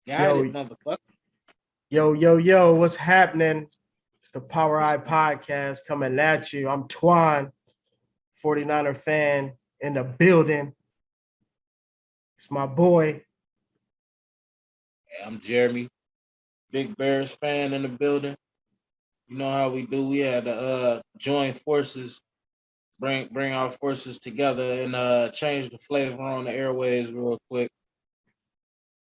Got it, motherfucker. Yo, what's happening? It's the Power Eye Podcast coming at you. I'm Twan, 49er fan in the building. It's my boy. I'm Jeremy, big Bears fan in the building. You know how we do. We had to join forces, bring our forces together and change the flavor on the airways real quick.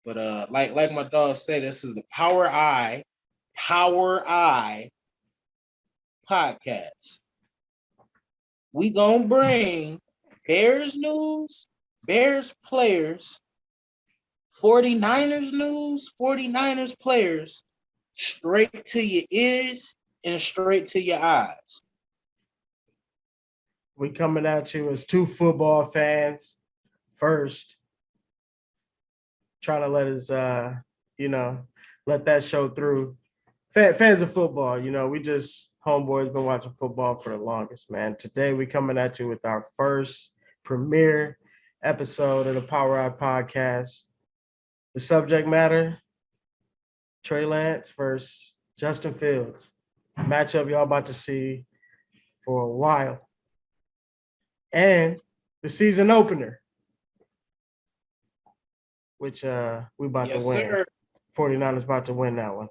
But like my dog said, this is the Power Eye podcast. We gonna bring Bears news, Bears players, 49ers news, 49ers players, straight to your ears and straight to your eyes. We coming at you as two football fans first. Trying to let us let that show through. Fans of football, we just homeboys been watching football for the longest, man. Today we coming at you with our first premiere episode of the Power Eye Podcast. The subject matter, Trey Lance versus Justin Fields. Matchup y'all about to see for a while. And the season opener, which we about to win. Sir. 49ers about to win that one.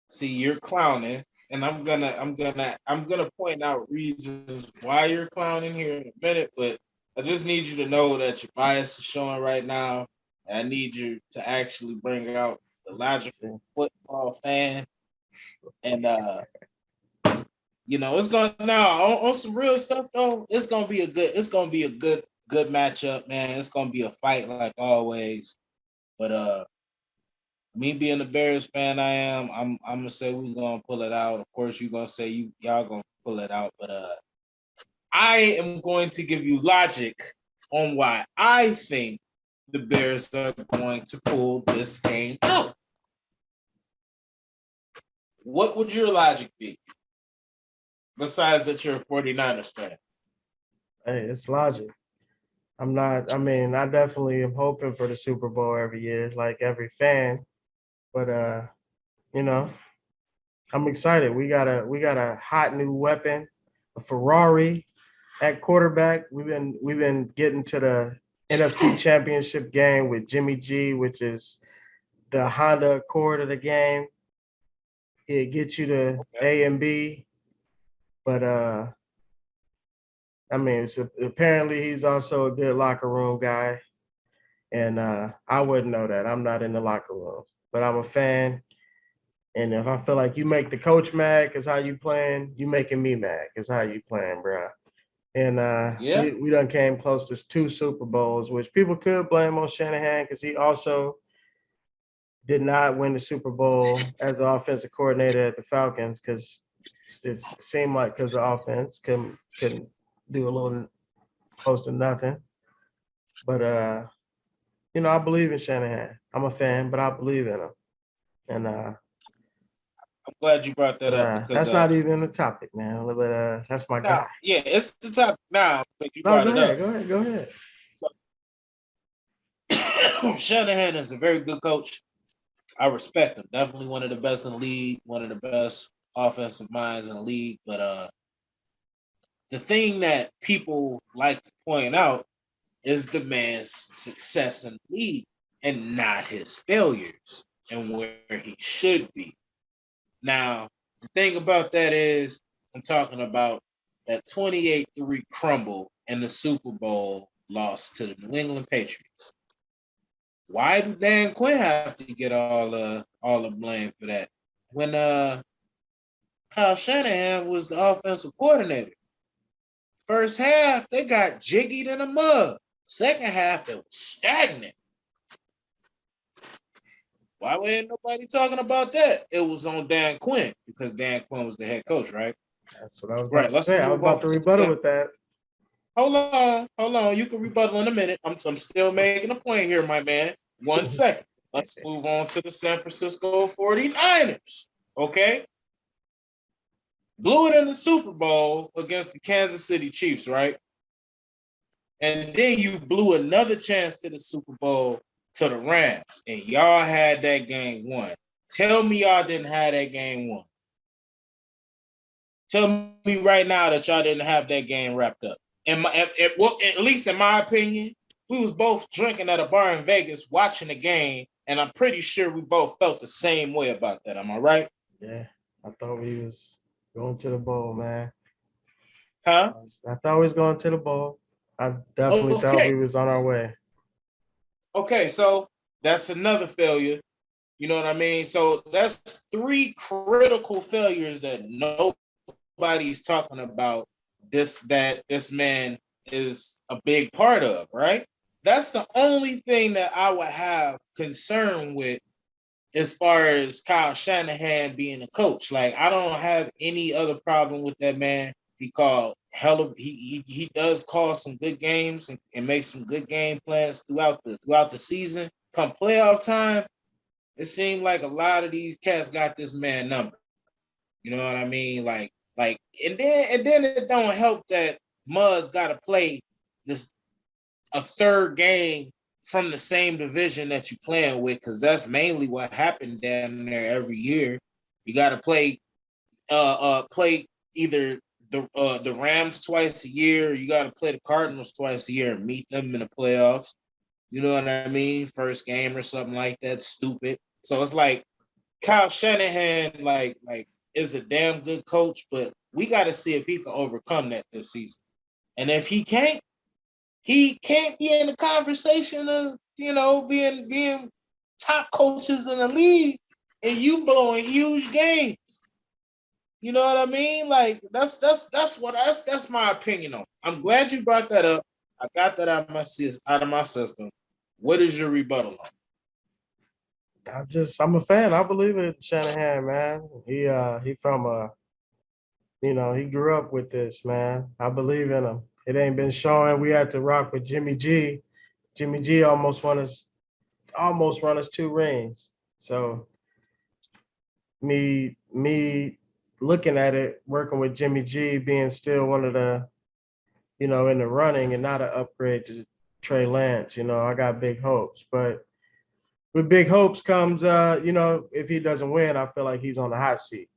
See, you're clowning, and I'm gonna point out reasons why you're clowning here in a minute, but I just need you to know that your bias is showing right now. I need you to actually bring out the logical football fan, and it's gonna now on some real stuff though. It's gonna be a good matchup, man. It's gonna be a fight like always, but me being a Bears fan, I'm gonna say we're gonna pull it out. Of course, you're gonna say y'all gonna pull it out, but I am going to give you logic on why I think the Bears are going to pull this game out. What would your logic be? Besides that you're a 49ers fan. Hey, it's logic. I definitely am hoping for the Super Bowl every year, like every fan. But I'm excited. We got a hot new weapon, a Ferrari at quarterback. We've been getting to the NFC Championship game with Jimmy G, which is the Honda Accord of the game. It gets you to A and B, but apparently he's also a good locker room guy, and I wouldn't know that. I'm not in the locker room, but I'm a fan. And if I feel like you make the coach mad because how you playing, you making me mad because how you playing, bro. And we done came close to 2 Super Bowls, which people could blame on Shanahan because he also did not win the Super Bowl as the offensive coordinator at the Falcons because it seemed like because the offense couldn't do a little close to nothing. But I believe in Shanahan. I'm a fan, but I believe in him. And I'm glad you brought that up because that's not even a topic, man. But that's my guy. Yeah, it's the topic now. But you brought it up. Go ahead. So, Shanahan is a very good coach. I respect him. Definitely one of the best in the league, one of the best offensive minds in the league. But the thing that people like to point out is the man's success in the league and not his failures and where he should be. Now, the thing about that is I'm talking about that 28-3 crumble and the Super Bowl loss to the New England Patriots. Why do Dan Quinn have to get all the blame for that? When Kyle Shanahan was the offensive coordinator. First half, they got jiggied in the mud. Second half, it was stagnant. Why ain't nobody talking about that? It was on Dan Quinn because Dan Quinn was the head coach, right? That's what I was about to say. I was about to rebuttal with that. Hold on. You can rebuttal in a minute. I'm still making a point here, my man. 1 second. Let's move on to the San Francisco 49ers. Okay? Blew it in the Super Bowl against the Kansas City Chiefs, right? And then you blew another chance to the Super Bowl to the Rams, and y'all had that game won. Tell me y'all didn't have that game won. Tell me right now that y'all didn't have that game wrapped up. Well, at least in my opinion, we was both drinking at a bar in Vegas watching the game, and I'm pretty sure we both felt the same way about that. Am I right? Yeah, I thought we was going to the bowl, man. Huh? I thought we was going to the bowl. I definitely thought Okay. we was on our way. Okay, so that's another failure. You know what I mean? So that's 3 critical failures that nobody's talking about. This man is a big part of, right? That's the only thing that I would have concern with as far as Kyle Shanahan being a coach. Like, I don't have any other problem with that man. He does call some good games and make some good game plans throughout the season. Come playoff time, it seemed like a lot of these cats got this man number. You know what I mean? And then it don't help that Muzz got to play this a third game from the same division that you playing with, because that's mainly what happened down there every year. You got to play either the Rams twice a year, or you got to play the Cardinals twice a year and meet them in the playoffs. You know what I mean? First game or something like that. Stupid. So it's like Kyle Shanahan, is a damn good coach, but we got to see if he can overcome that this season. And if he can't be in the conversation of being top coaches in the league, and you blowing huge games. You know what I mean? Like that's my opinion on it. I'm glad you brought that up. I got that out of my system. What is your rebuttal on? I'm a fan. I believe in Shanahan, man. He from he grew up with this, man. I believe in him. It ain't been showing. We had to rock with Jimmy G. Jimmy G almost run us 2 rings. So me looking at it, working with Jimmy G being still one of the, in the running and not an upgrade to Trey Lance, I got big hopes. But with big hopes comes if he doesn't win, I feel like he's on the hot seat.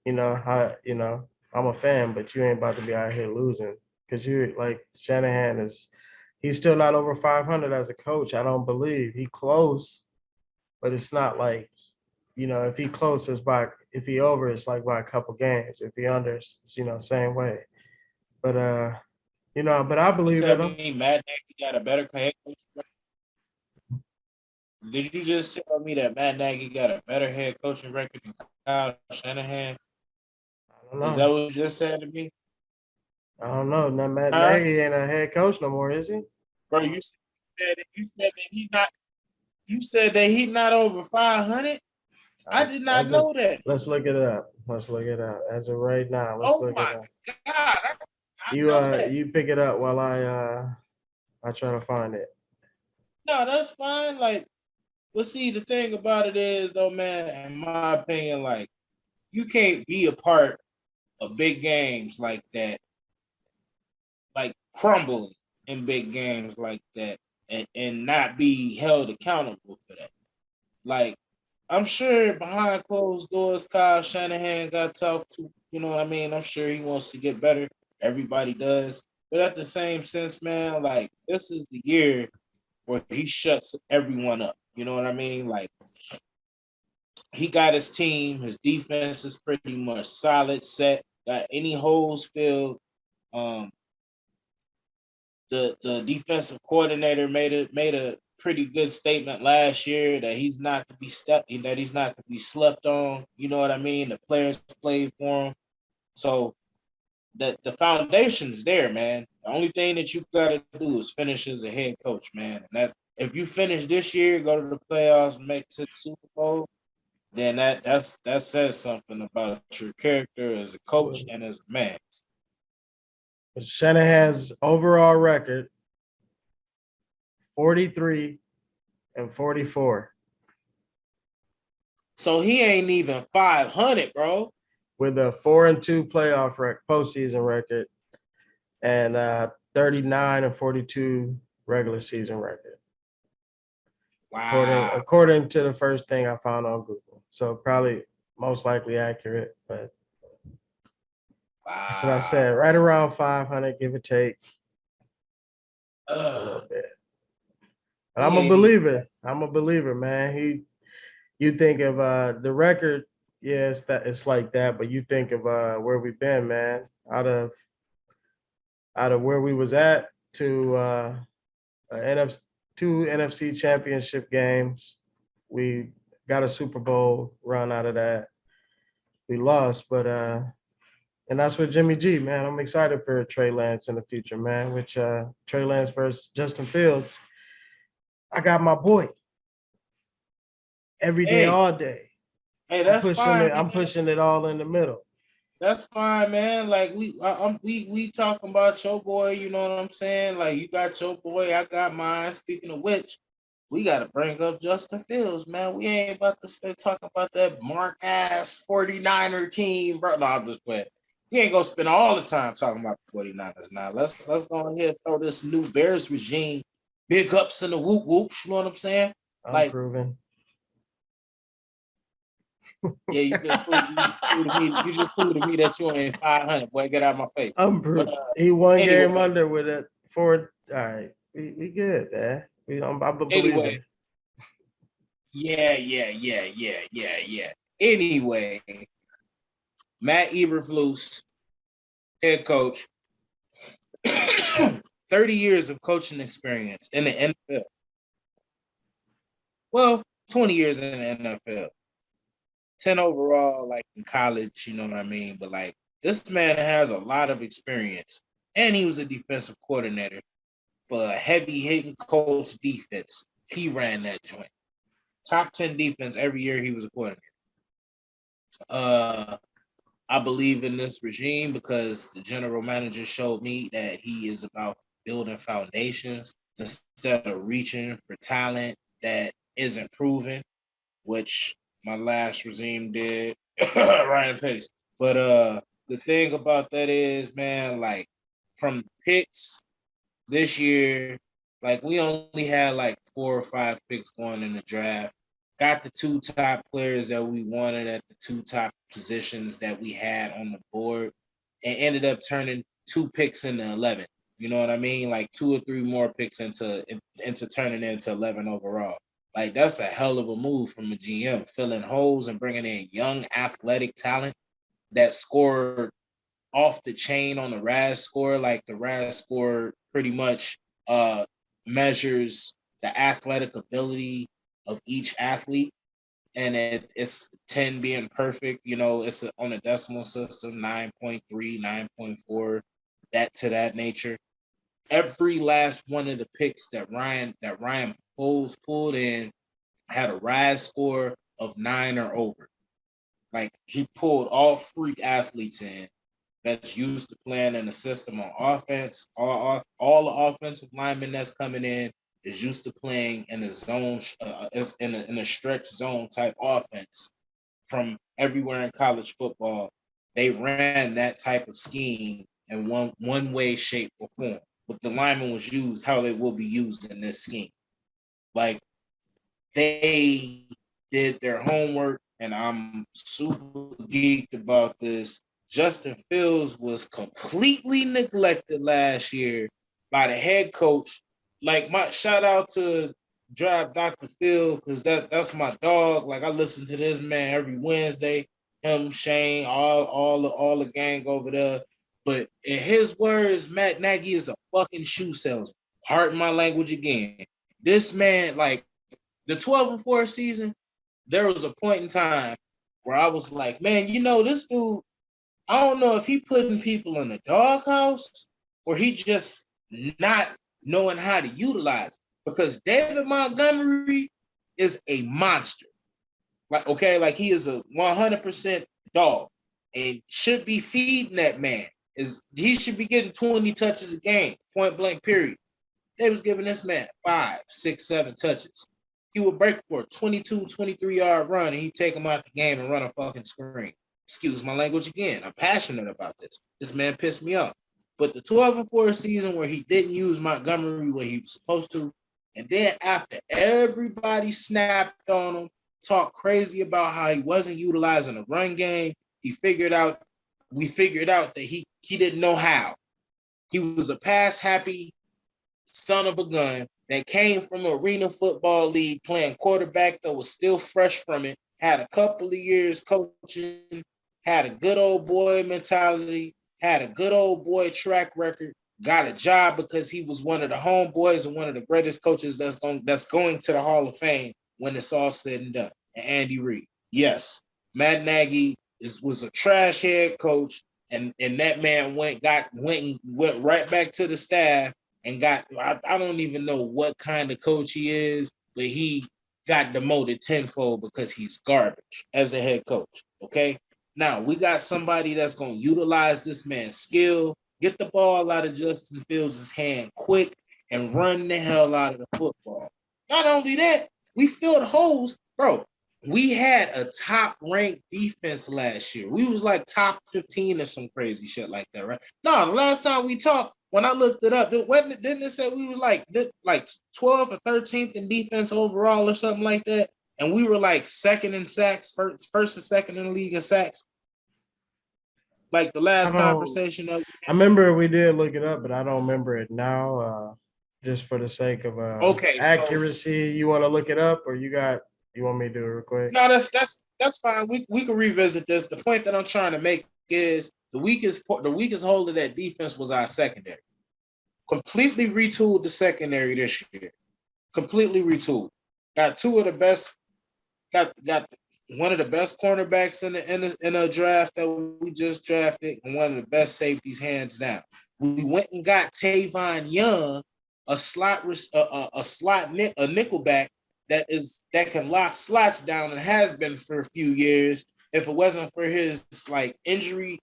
I'm a fan, but you ain't about to be out here losing, because you like Shanahan he's still not over 500 as a coach. I don't believe he close, but it's not like, if he close, if he over, it's like by a couple games. If he under, it's, same way. But but I believe Tell in him. me Matt Nagy got a better head coach? Did you just tell me that Matt Nagy got a better head coaching record than Kyle Shanahan? I don't Is that know. what you just said to me? I don't know. Now Matt Huh? Nagy ain't a head coach no more, is he? Bro, you said that he not over 500. I did not As of know that. let's look it up. Let's look it up. As of right now, let's Oh look it my up. God. I You know that. you pick it up while I try to find it. No, that's fine. But see, the thing about it is, though, man, in my opinion, you can't be a part of big games like that, like crumbling in big games like that, and not be held accountable for that. Like, I'm sure behind closed doors, Kyle Shanahan got talked to. You know what I mean? I'm sure he wants to get better. Everybody does. But at the same sense, man, this is the year where he shuts everyone up. You know what I mean? He got his team. His defense is pretty much solid, set. Got any holes filled. Um, the defensive coordinator made a pretty good statement last year that he's not to be slept on. You know what I mean? The players played for him, so the foundation is there, man. The only thing that you got to do is finish as a head coach, man. And that if you finish this year, go to the playoffs, make it to the Super Bowl, then that says something about your character as a coach and as a man. Shanahan's overall record 43-44 So he ain't even 500, bro. with a 4-2 postseason record and 39-42 regular season record. Wow. according to the first thing I found on Google. So probably most likely accurate, but that's what I Wow. said. Right around 500, give or take a little bit. But I'm He a ain't even. believer. I'm a believer, man. You think of the record, yes, that it's like that, but you think of where we've been, man. Out of where we was at to NFC, two NFC championship games. We got a Super Bowl run out of that. We lost, but and that's with Jimmy G, man. I'm excited for Trey Lance in the future, man. Which Trey Lance versus Justin Fields. I got my boy every day, Hey, all day. hey, I'm that's pushing fine, it. man. I'm pushing it all in the middle. That's fine, man. Like we talking about your boy. You know what I'm saying? Like you got your boy, I got mine. Speaking of which, we got to bring up Justin Fields, man. We ain't about to spend talking about that mark ass 49er team, bro. No, I'm just playing. We ain't gonna spend all the time talking about the 49ers now. Let's go ahead and throw this new Bears regime big ups in the whoop whoops. You know what I'm saying? I'm Like, proving. yeah, you just proved to me that you ain't 500. Boy, get out of my face. I'm But proving. He one game anyway, under with it. For all right, we good, man. I'm a anyway, believer. yeah. Anyway, Matt Eberflus, head coach, 30 years of coaching experience in the NFL. Well, 20 years in the NFL. 10 overall, like in college, you know what I mean? But like this man has a lot of experience. And he was a defensive coordinator for a heavy hitting Colts defense. He ran that joint. Top 10 defense every year he was a coordinator. Uh I believe in this regime because the general manager showed me that he is about building foundations instead of reaching for talent that isn't proven, which my last regime did. Ryan Pace. But the thing about that is, man, like from picks this year, like we only had like 4 or 5 picks going in the draft. Got the 2 top players that we wanted at the 2 top positions that we had on the board, and ended up turning 2 picks into 11. You know what I mean? Like 2 or 3 more picks into turning into 11 overall. Like that's a hell of a move from a GM, filling holes and bringing in young athletic talent that scored off the chain on the RAS score. Like the RAS score pretty much measures the athletic ability of each athlete. And it's 10 being perfect. You know, it's on a decimal system, 9.3, 9.4, that to that nature. Every last one of the picks that Ryan pulled in had a RAS score of 9 or over. Like he pulled all freak athletes in that's used to playing in the system on offense. All the offensive linemen that's coming in is used to playing in a zone, in a stretch zone type offense from everywhere in college football. They ran that type of scheme in one way, shape, or form. But the lineman was used how they will be used in this scheme. Like they did their homework, and I'm super geeked about this. Justin Fields was completely neglected last year by the head coach. Like my shout out to Drive Dr. Phil, because that's my dog. Like I listen to this man every Wednesday. Him, Shane, all the gang over there. But in his words, Matt Nagy is a fucking shoe salesman. Pardon my language again. This man, like the 12-4 season, there was a point in time where I was like, man, this dude, I don't know if he putting people in the doghouse or he just not knowing how to utilize it. Because David Montgomery is a monster. Like, okay, like he is a 100% dog and should be feeding that man. He should be getting 20 touches a game, point blank, period. They was giving this man 5, 6, 7 touches. He would break for a 22, 23-yard run, and he'd take him out the game and run a fucking screen. Excuse my language again. I'm passionate about this. This man pissed me off. But the 12-4 season where he didn't use Montgomery where he was supposed to, And then after everybody snapped on him, talked crazy about how he wasn't utilizing the run game, we figured out that he didn't know how. He was a pass happy son of a gun that came from an arena football league playing quarterback that was still fresh from it, had a couple of years coaching, had a good old boy mentality, had a good old boy track record, got a job because he was one of the homeboys and one of the greatest coaches that's going to the Hall of Fame when it's all said and done. And Andy Reid. Yes, Matt Nagy was a trash head coach, and that man went right back to the staff and I don't even know what kind of coach he is, but he got demoted tenfold because he's garbage as a head coach. Okay. Now we got somebody that's going to utilize this man's skill, get the ball out of Justin Fields' hand quick, and run the hell out of the football. Not only that, we filled holes, bro. We had a top-ranked defense last year. We was like top 15 or some crazy shit like that, right? No, the last time we talked, when I looked it up, didn't it say we was like 12th or 13th in defense overall or something like that? And we were like second in sacks, first or second in the league in sacks. Like the last conversation that I remember we did look it up, but I don't remember it now. Just for the sake of accuracy, you want to look it up, or you want me to do it real quick? No, that's fine. We can revisit this. The point that I'm trying to make is the weakest hold of that defense was our secondary. Completely retooled the secondary this year. Completely retooled. Got two of the best. Got one of the best cornerbacks in a draft that we just drafted, and one of the best safeties hands down. We went and got Tavon Young, a nickelback that can lock slots down and has been for a few years. If it wasn't for his like injury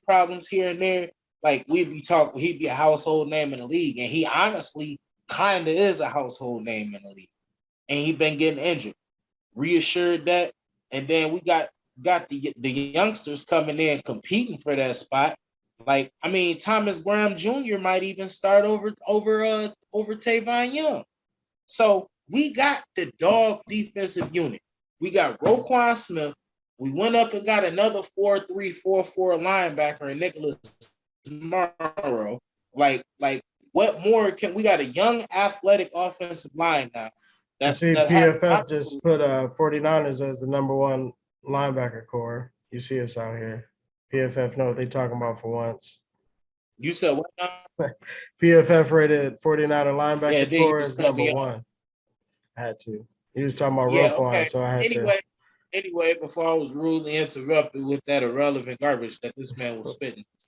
problems here and there, like he'd be a household name in the league. And he honestly kind of is a household name in the league. And he's been getting injured. Reassured that. And then we got the youngsters coming in competing for that spot. Like, I mean, Thomas Graham Jr. might even start over Tavon Young. So we got the dog defensive unit. We got Roquan Smith. We went up and got another 4-3-4-4 linebacker in Nicholas Morrow. Like what more we got a young athletic offensive line now. PFF just put 49ers as the number one linebacker core. You see us out here. PFF know what they talking about for once. You said what now? PFF rated 49er linebacker core as number one. I had to. He was talking about Roquan, okay. So I had to. Anyway, before I was rudely interrupted with that irrelevant garbage that this man was spitting. We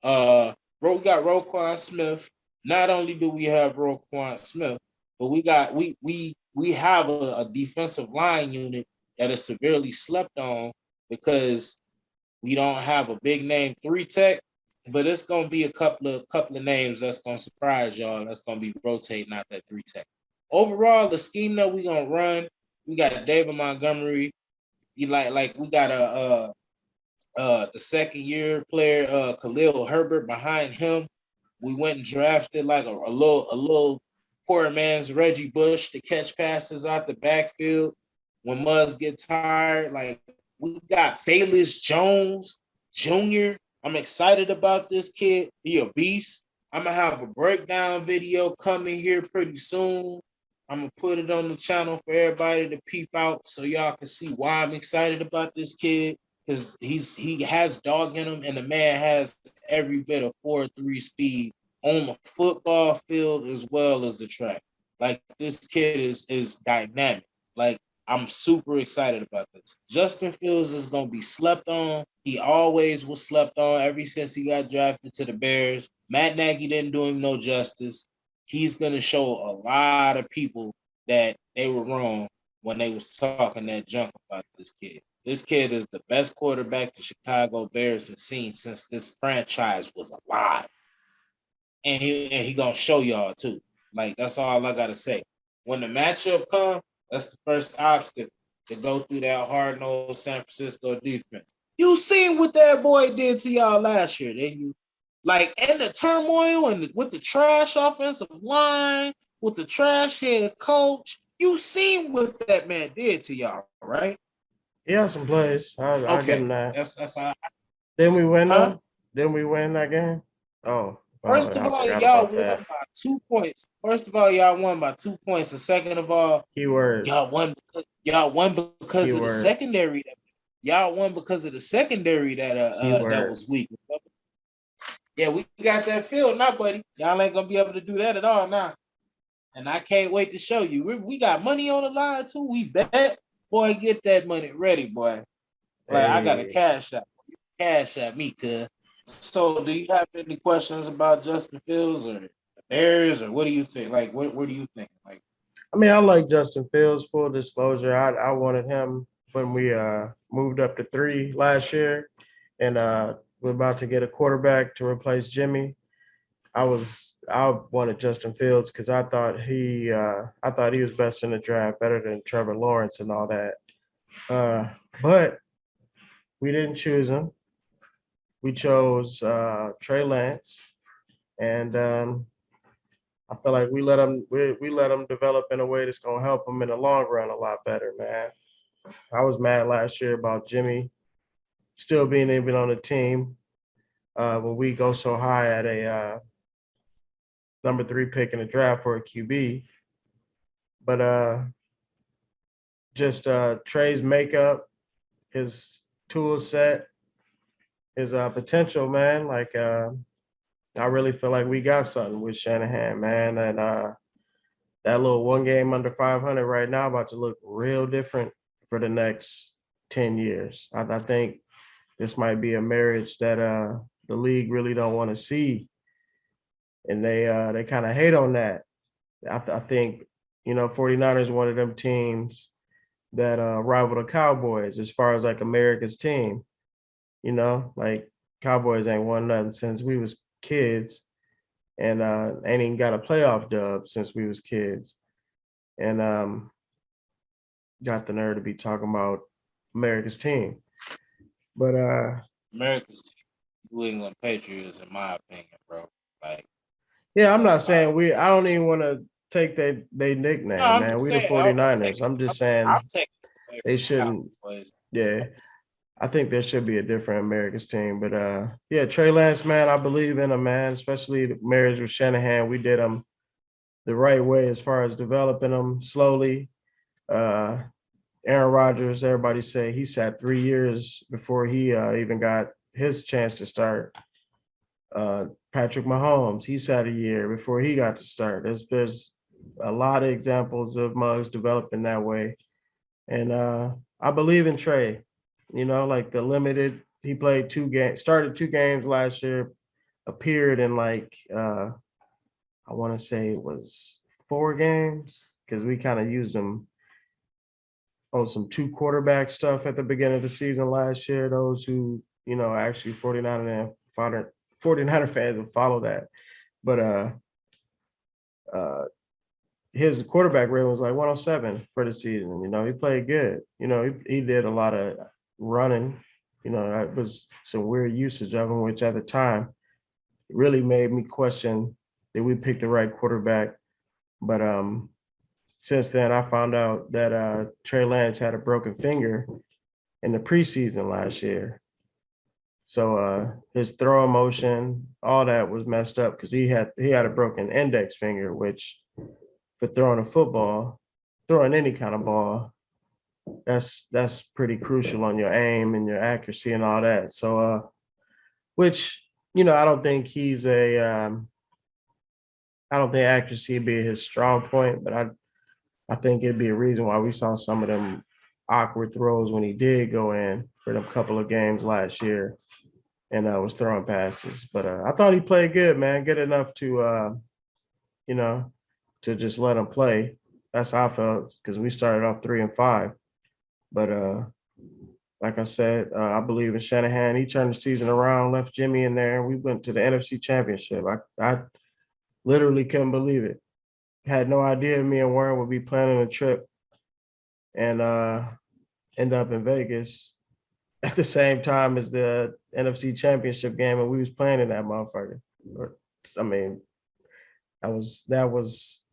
got Roquan Smith. Not only do we have Roquan Smith, but we have a defensive line unit that is severely slept on because we don't have a big name 3-tech, but it's gonna be a couple of names that's gonna surprise y'all. That's gonna be rotating out that 3-tech. Overall, the scheme that we're gonna run, we got David Montgomery. We got the second year player Khalil Herbert behind him. We went and drafted like a little poor man's Reggie Bush to catch passes out the backfield when Muzz get tired. Like we got Felix Jones Jr. I'm excited about this kid. He a beast. I'm gonna have a breakdown video coming here pretty soon. I'm gonna put it on the channel for everybody to peep out so y'all can see why I'm excited about this kid. Because he has dog in him, and the man has every bit of 4.3 speed on the football field as well as the track. Like this kid is dynamic. Like I'm super excited about this. Justin Fields is gonna be slept on. He always was slept on ever since he got drafted to the Bears. Matt Nagy didn't do him no justice. He's gonna show a lot of people that they were wrong when they was talking that junk about this kid. This kid is the best quarterback the Chicago Bears have seen since this franchise was alive. And he gonna show y'all too. Like that's all I gotta say. When the matchup comes, that's the first obstacle to go through that hard-nosed San Francisco defense. You seen what that boy did to y'all last year, didn't you? Like in the turmoil and with the trash offensive line with the trash head coach. You seen what that man did to y'all, right? He has some plays. I'll give Okay, him that. that's all. Didn't we win Huh? though? Didn't we win that game? Oh, First of I all, forgot y'all about won that. by 2 points. First of all, y'all won by 2 points. And second of all, Keyword. y'all won because of the Keyword. secondary. Y'all won because of the secondary that Keyword. was weak. Yeah, we got that field now, buddy. Y'all ain't gonna be able to do that at all now. And I can't wait to show you. We got money on the line too. We bet. Boy, get that money ready, boy. Like I got a Hey. cash at me, cuz. So do you have any questions about Justin Fields or the Bears or what do you think? Like what do you think? Like I mean, I like Justin Fields. Full disclosure, I wanted him when we moved up to 3 last year, and we're about to get a quarterback to replace Jimmy. I wanted Justin Fields because I thought he was best in the draft, better than Trevor Lawrence and all that. But we didn't choose him. We chose Trey Lance, and I feel like we let him develop in a way that's gonna help him in the long run a lot better, man. I was mad last year about Jimmy still being even on the team when we go so high at a number 3 pick in the draft for a QB. But just Trey's makeup, his tool set, his potential, man. Like I really feel like we got something with Shanahan, man. And that little one game under 500 right now about to look real different for the next 10 years. I think this might be a marriage that the league really don't want to see. And they kind of hate on that. I think, 49ers one of them teams that rival the Cowboys as far as like America's team. Like Cowboys ain't won nothing since we was kids and ain't even got a playoff dub since we was kids. And got the nerve to be talking about America's team. But America's team, New England Patriots, in my opinion, bro. Like yeah, I'm uh, not my saying I don't even want to take they no, nickname, I'm man. just We the saying 49ers. I'm just saying I'm taking it away they from shouldn't, the Cowboys. yeah. I think there should be a different America's team. But yeah, Trey Lance, man, I believe in him, man, especially the marriage with Shanahan. We did him the right way as far as developing him slowly. Uh Aaron Rodgers, everybody say he sat 3 years before he even got his chance to start. Patrick Mahomes, he sat a year before he got to start. There's a lot of examples of mugs developing that way. And I believe in Trey. Like the limited, he played 2 games, started 2 games last year, appeared in like I want to say it was 4 games because we kind of used him on some 2 quarterback stuff at the beginning of the season last year. Those who, actually 49er fans will follow that. But uh his quarterback rating was like 107 for the season. He played good. He did a lot of running. That was some weird usage of him, which at the time really made me question did we pick the right quarterback. But since then I found out that Trey Lance had a broken finger in the preseason last year. So his throw motion, all that was messed up because he had a broken index finger, which for throwing a football, throwing any kind of ball, that's pretty crucial on your aim and your accuracy and all that. So which I don't think I don't think accuracy would be his strong point, but I think it'd be a reason why we saw some of them awkward throws when he did go in for them couple of games last year and was throwing passes. But I thought he played good, man, good enough to you know to just let him play. That's how I felt because we started off 3-5. But like I said, I believe in Shanahan. He turned the season around, left Jimmy in there, and we went to the NFC Championship. I literally couldn't believe it. Had no idea me and Warren would be planning a trip and end up in Vegas at the same time as the NFC Championship game, and we was playing in that motherfucker. I mean, that was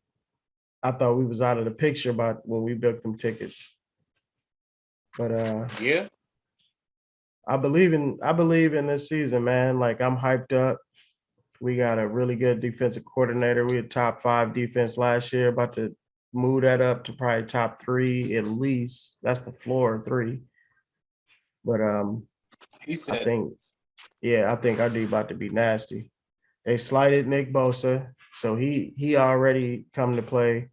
I thought we was out of the picture about when we booked them tickets. But Yeah. I believe in this season, man. Like I'm hyped up. We got a really good defensive coordinator. We had top 5 defense last year, about to move that up to probably top 3 at least. That's the floor 3. But He I said, think, yeah, I think our D about to be nasty. They slighted Nick Bosa, so he already come to play,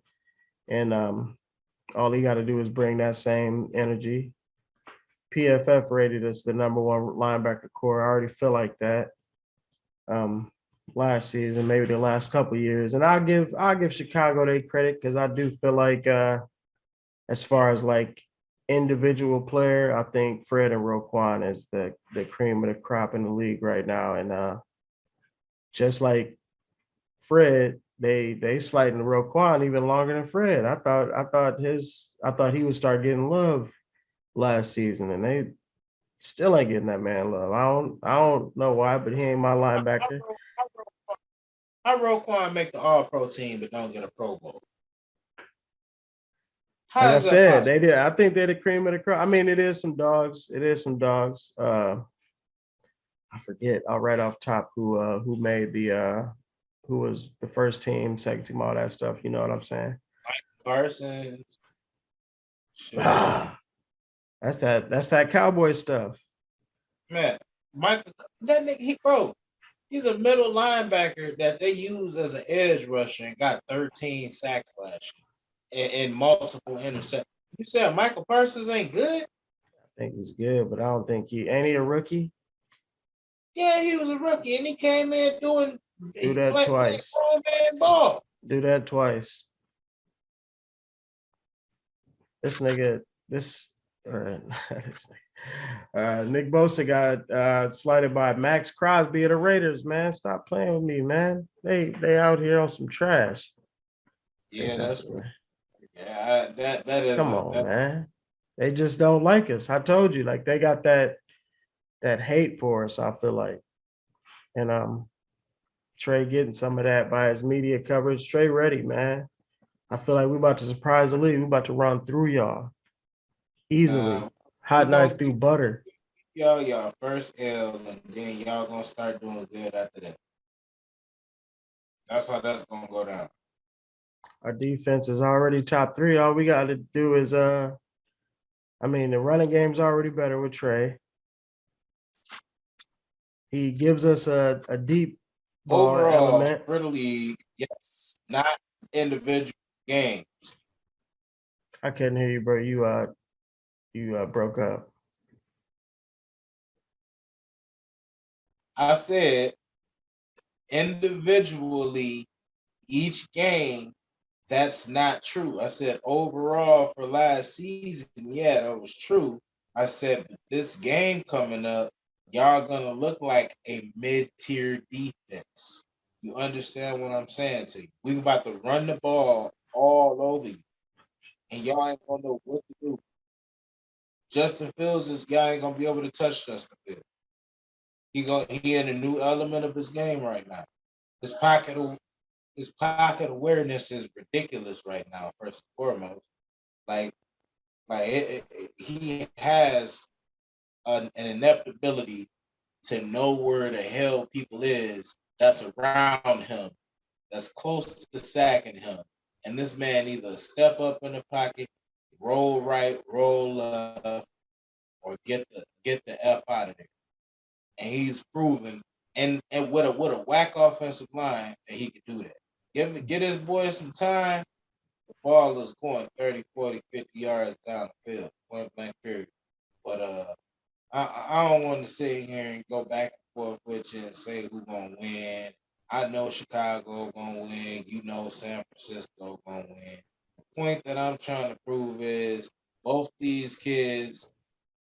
and all he got to do is bring that same energy. PFF rated us the number 1 linebacker core. I already feel like that. Last season, maybe the last couple years, and I'll give Chicago their credit because I do feel like as far as like individual player, I think Fred and Roquan is the cream of the crop in the league right now, and just like Fred, they slighting Roquan even longer than Fred. I thought he would start getting love last season, and they still ain't getting that man love. I don't know why, but he ain't my linebacker. how Roquan make the All-Pro team but don't get a Pro Bowl? Like How I is that said, possible? they did. I think they're the cream of the crop. I mean, it is some dogs. It is some dogs. I forget. I'll right off top who made the who was the first team, second team, all that stuff. You know what I'm saying? Parsons, shit. Ah, that's that cowboy stuff. Man, Michael, that nigga, he's a middle linebacker that they use as an edge rusher and got 13 sacks last year and multiple interceptions. You said Michael Parsons ain't good? I think he's good, but I don't think he ain't he a rookie. Yeah, he was a rookie and he came in doing Do that playing twice. grown man ball. Do that twice. This nigga, this this Nick Bosa got slighted by Max Crosby of the Raiders, man. Stop playing with me, man. They out here on some trash. I think Yeah, that's that's it, true. man. Yeah, that is Come a on, that, man. They just don't like us. I told you, like they got that hate for us, I feel like. And Trey getting some of that by his media coverage. Trey ready, man. I feel like we about to surprise the league. We about to run through y'all easily. we Hot gonna knife through butter. y'all first L and then y'all gonna start doing good after that. That's how that's gonna go down. Our defense is already top 3. All we got to do is I mean, the running game's already better with Trey. He gives us a deep ball Overall, element. for the league, yes, not individual games. I couldn't hear you, bro. You broke up. I said individually each game. That's not true. I said overall for last season, yeah, that was true. I said this game coming up, y'all gonna look like a mid-tier defense. You understand what I'm saying to you? We about to run the ball all over you, and y'all ain't gonna know what to do. Justin Fields is y'all ain't gonna be able to touch Justin Fields. He in a new element of his game right now. His pocket his pocket awareness is ridiculous right now. First and foremost, like he has an inept ability to know where the hell people is that's around him, that's close to sacking him, and this man either step up in the pocket, roll right, roll left, or get the f out of there. And he's proven, and with a whack offensive line that he could do that. Get his boy some time. The ball is going 30, 40, 50 yards down the field, point blank period. But I don't want to sit here and go back and forth with you and say who's gonna win. I know Chicago gonna win. You know San Francisco gonna win. The point that I'm trying to prove is both these kids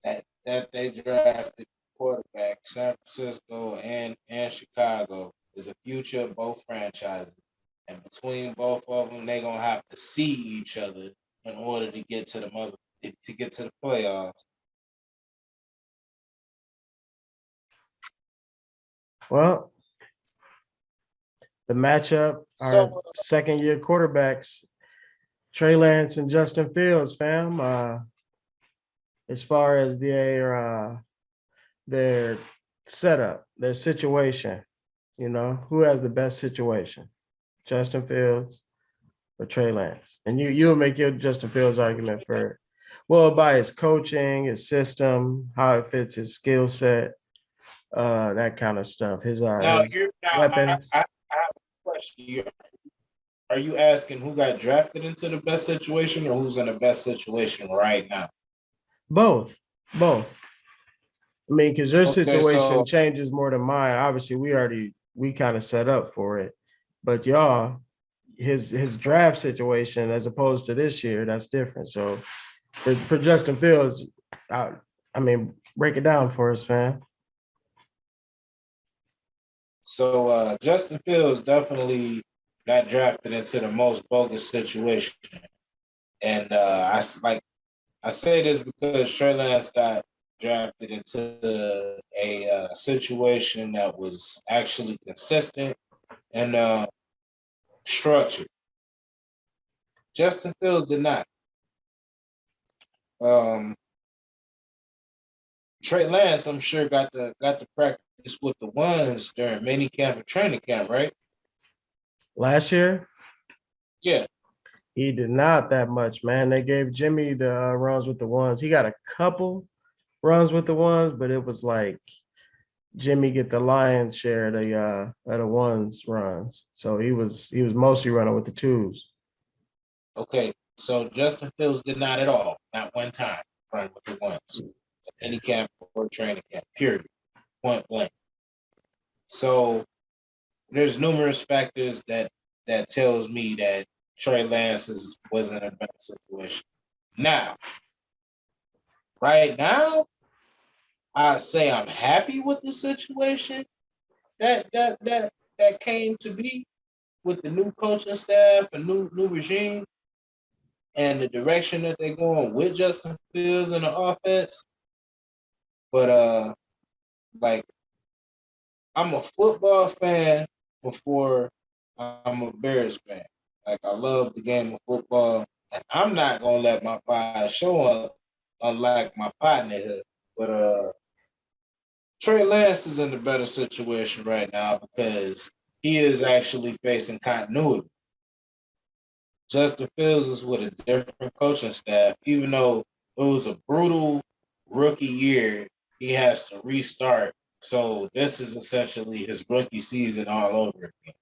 that they drafted quarterback, San Francisco and Chicago, is the future of both franchises. And between both of them, they're gonna have to see each other in order to get to the playoffs. Well, the matchup, So our second year quarterbacks, Trey Lance and Justin Fields, fam. As far as their setup, their situation, who has the best situation? Justin Fields or Trey Lance? And you'll make your Justin Fields argument for, well, by his coaching, his system, how it fits his skill set, that kind of stuff. His weapons. I have a question. Are you asking who got drafted into the best situation or who's in the best situation right now? Both. I mean, because your situation so changes more than mine. Obviously, we kind of set up for it, but y'all, his draft situation as opposed to this year, that's different. So for Justin Fields, I mean, break it down for us, fam. So Justin Fields definitely got drafted into the most bogus situation, and I say this because Trey Lance got drafted into a situation that was actually consistent and structured. Justin Fields did not. Trey Lance, I'm sure, got the practice with the ones during mini camp and training camp, right? Last year, Yeah. he did not that much, man. They gave Jimmy the runs with the ones. He got a couple runs with the ones, but it was like Jimmy get the lion's share of the ones runs. So he was mostly running with the twos. Okay. So Justin Fields did not at all, not one time, run with the ones. Any camp or training camp, period. Point blank. So there's numerous factors that tells me that Trey Lance was in a better situation. Now, right now, I say I'm happy with the situation that came to be with the new coaching staff and new regime and the direction that they're going with Justin Fields in the offense. But like I'm a football fan before I'm a Bears fan. Like I love the game of football, and I'm not gonna let my bias show up, unlike my partner here. But Trey Lance is in a better situation right now because he is actually facing continuity. Justin Fields is with a different coaching staff, even though it was a brutal rookie year, he has to restart. So this is essentially his rookie season all over again.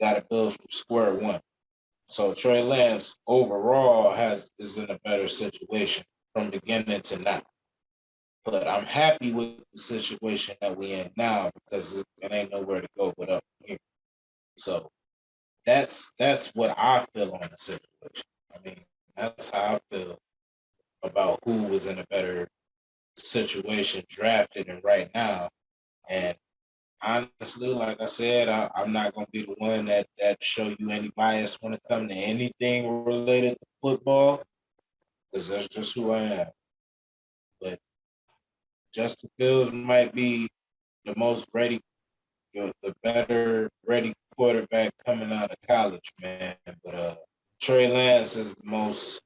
Got to build from square one. So Trey Lance overall is in a better situation from beginning to now. But I'm happy with the situation that we in now because it ain't nowhere to go but up here. So that's what I feel on the situation. I mean, that's how I feel about who was in a better situation drafted and right now. And honestly, like I said, I'm not gonna be the one that show you any bias when it comes to anything related to football, because that's just who I am. But Justin Fields might be the most ready, the better ready quarterback coming out of college, man. But Trey Lance is the most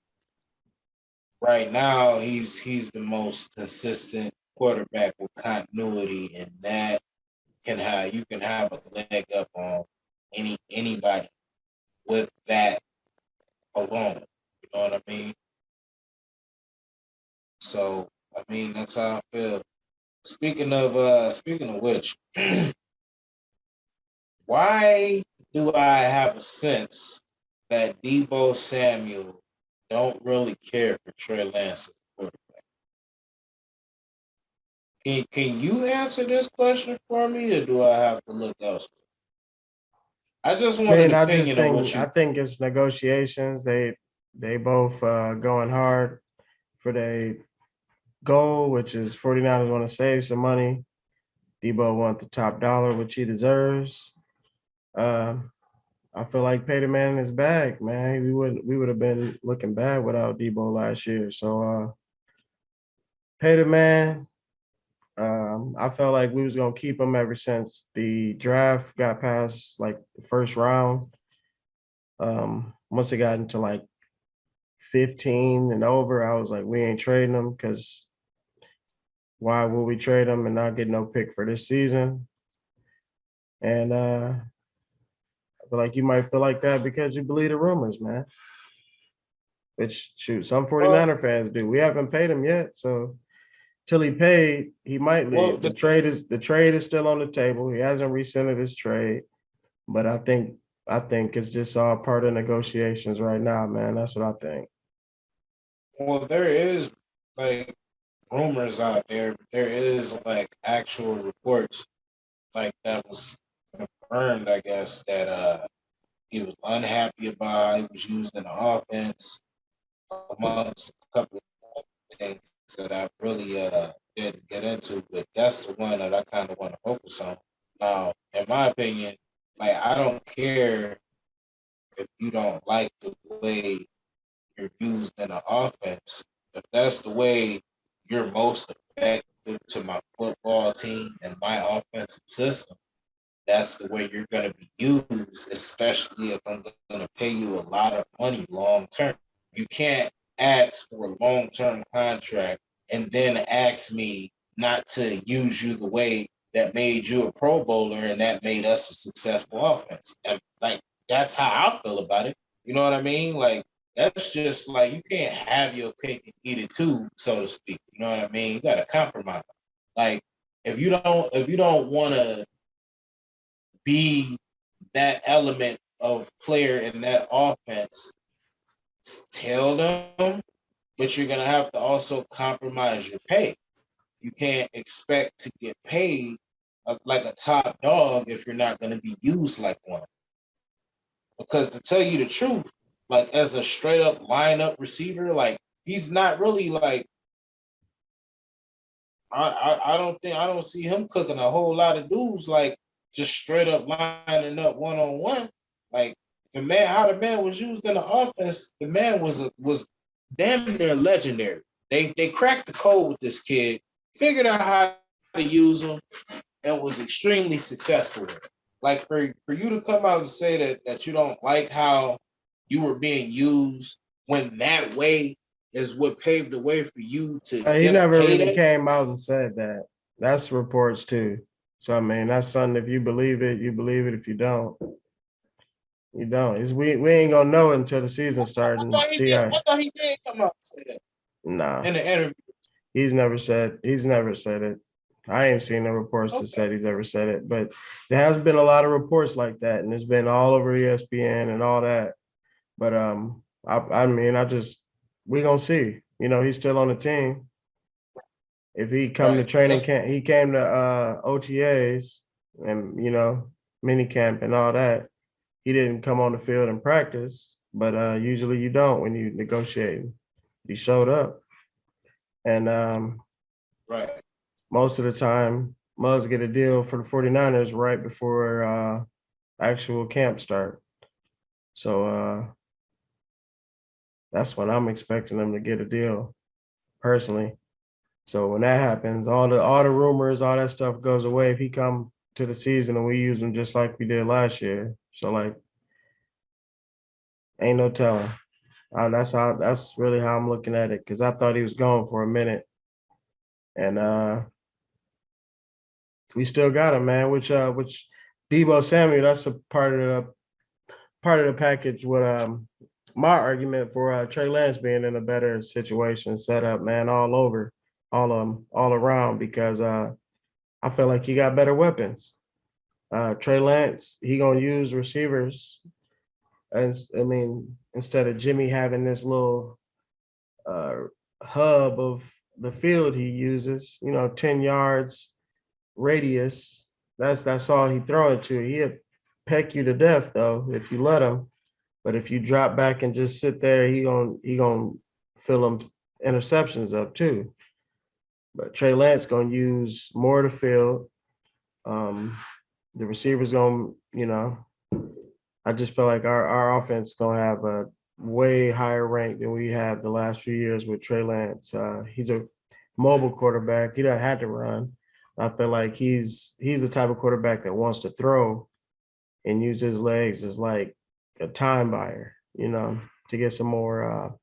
right now. He's the most consistent quarterback with continuity, and that you can have a leg up on anybody with that alone. You know what I mean? So I mean that's how I feel. Speaking of which, why do I have a sense that Debo Samuel don't really care for Trey Lance as a quarterback? Can you answer this question for me, or do I have to look elsewhere? I just want an Man, I just opinion on what you. think it's negotiations. They both going hard for their goal, which is 49ers want to save some money. Debo want the top dollar, which he deserves. I feel like pay the man in his bag, man. We would have been looking bad without Debo last year. So pay the man. I felt like we was gonna keep him ever since the draft got past like the first round. Once it got into like 15 and over, I was like, we ain't trading him because why would we trade him and not get no pick for this season? And I feel like you might feel like that because you believe the rumors, man. Which shoot, some Well, 49er fans do. We haven't paid him yet, so till he paid, he might well, leave. The trade is still on the table. He hasn't rescinded his trade, but I think it's just all part of negotiations right now, man. That's what I think. there is like rumors out there. But there is like actual reports like that was confirmed. I guess that he was unhappy about how he was used in the offense amongst a couple of things that I really didn't get into. But that's the one that I kind of want to focus on. Now, in my opinion, like I don't care if you don't like the way you're used in the offense. If that's the way you're most effective to my football team and my offensive system, that's the way you're going to be used, especially if I'm going to pay you a lot of money long term. You can't ask for a long term contract and then ask me not to use you the way that made you a Pro Bowler and that made us a successful offense. And like that's how I feel about it. You know what I mean? Like that's just like you can't have your cake and eat it too, so to speak. You know what I mean? You got to compromise. Like if you don't want to be that element of player in that offense, tell them, but you're gonna have to also compromise your pay. You can't expect to get paid like a top dog if you're not going to be used like one. Because to tell you the truth, like as a straight up lineup receiver, like he's not really like I don't see him cooking a whole lot of dudes like just straight up lining up 1-on-1. Like the man, how the man was used in the offense, the man was damn near legendary. They cracked the code with this kid, figured out how to use him, and was extremely successful with it. Like for you to come out and say that you don't like how you were being used when that way is what paved the way for you to He get a never really payday. came out and said that. That's reports too. So I mean, that's something. If you believe it, you believe it. If you don't, you don't. We ain't gonna know until the season starts I and thought he see did. how. I thought he did come out and say that Nah, in the interview. he's never said it. I ain't seen no reports that Okay, said he's ever said it, but there has been a lot of reports like that, and it's been all over ESPN and all that. But I mean, we gonna see. He's still on the team. If he come to right. training That's camp, he came to OTAs and mini camp and all that. He didn't come on the field and practice, but usually you don't when you negotiate. He showed up, and right. most of the time, Muzz get a deal for the 49ers right before actual camp start. So that's when I'm expecting them to get a deal personally. So when that happens, all the rumors, all that stuff goes away. If he come to the season and we use him just like we did last year, so like ain't no telling. That's really how I'm looking at it because I thought he was gone for a minute, and we still got him, man. Which Debo Samuel, that's a part of the package. With my argument for Trey Lance being in a better situation, set up, man, all over, all around because I feel like he got better weapons. Trey Lance, he gonna use receivers as I mean, instead of Jimmy having this little uh, hub of the field he uses, 10 yards radius. That's all he throw it to. He'll peck you to death though if you let him. But if you drop back and just sit there, he gonna fill them interceptions up too. But Trey Lance gonna use more of the field. Um, the receivers gonna, I just feel like our offense is gonna have a way higher rank than we have the last few years with Trey Lance. He's a mobile quarterback. He doesn't have to run. I feel like he's the type of quarterback that wants to throw and use his legs as like a time buyer, to get some more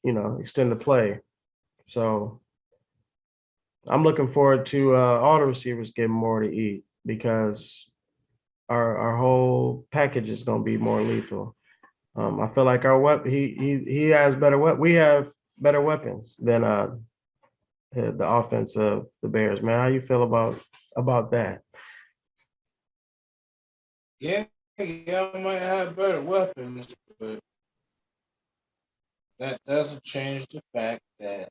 extend the play. So I'm looking forward to all the receivers getting more to eat because our whole package is going to be more lethal. I feel like our he has better we have better weapons than the offense of the Bears. Man, how you feel about that? Yeah, y'all might have better weapons, but that doesn't change the fact that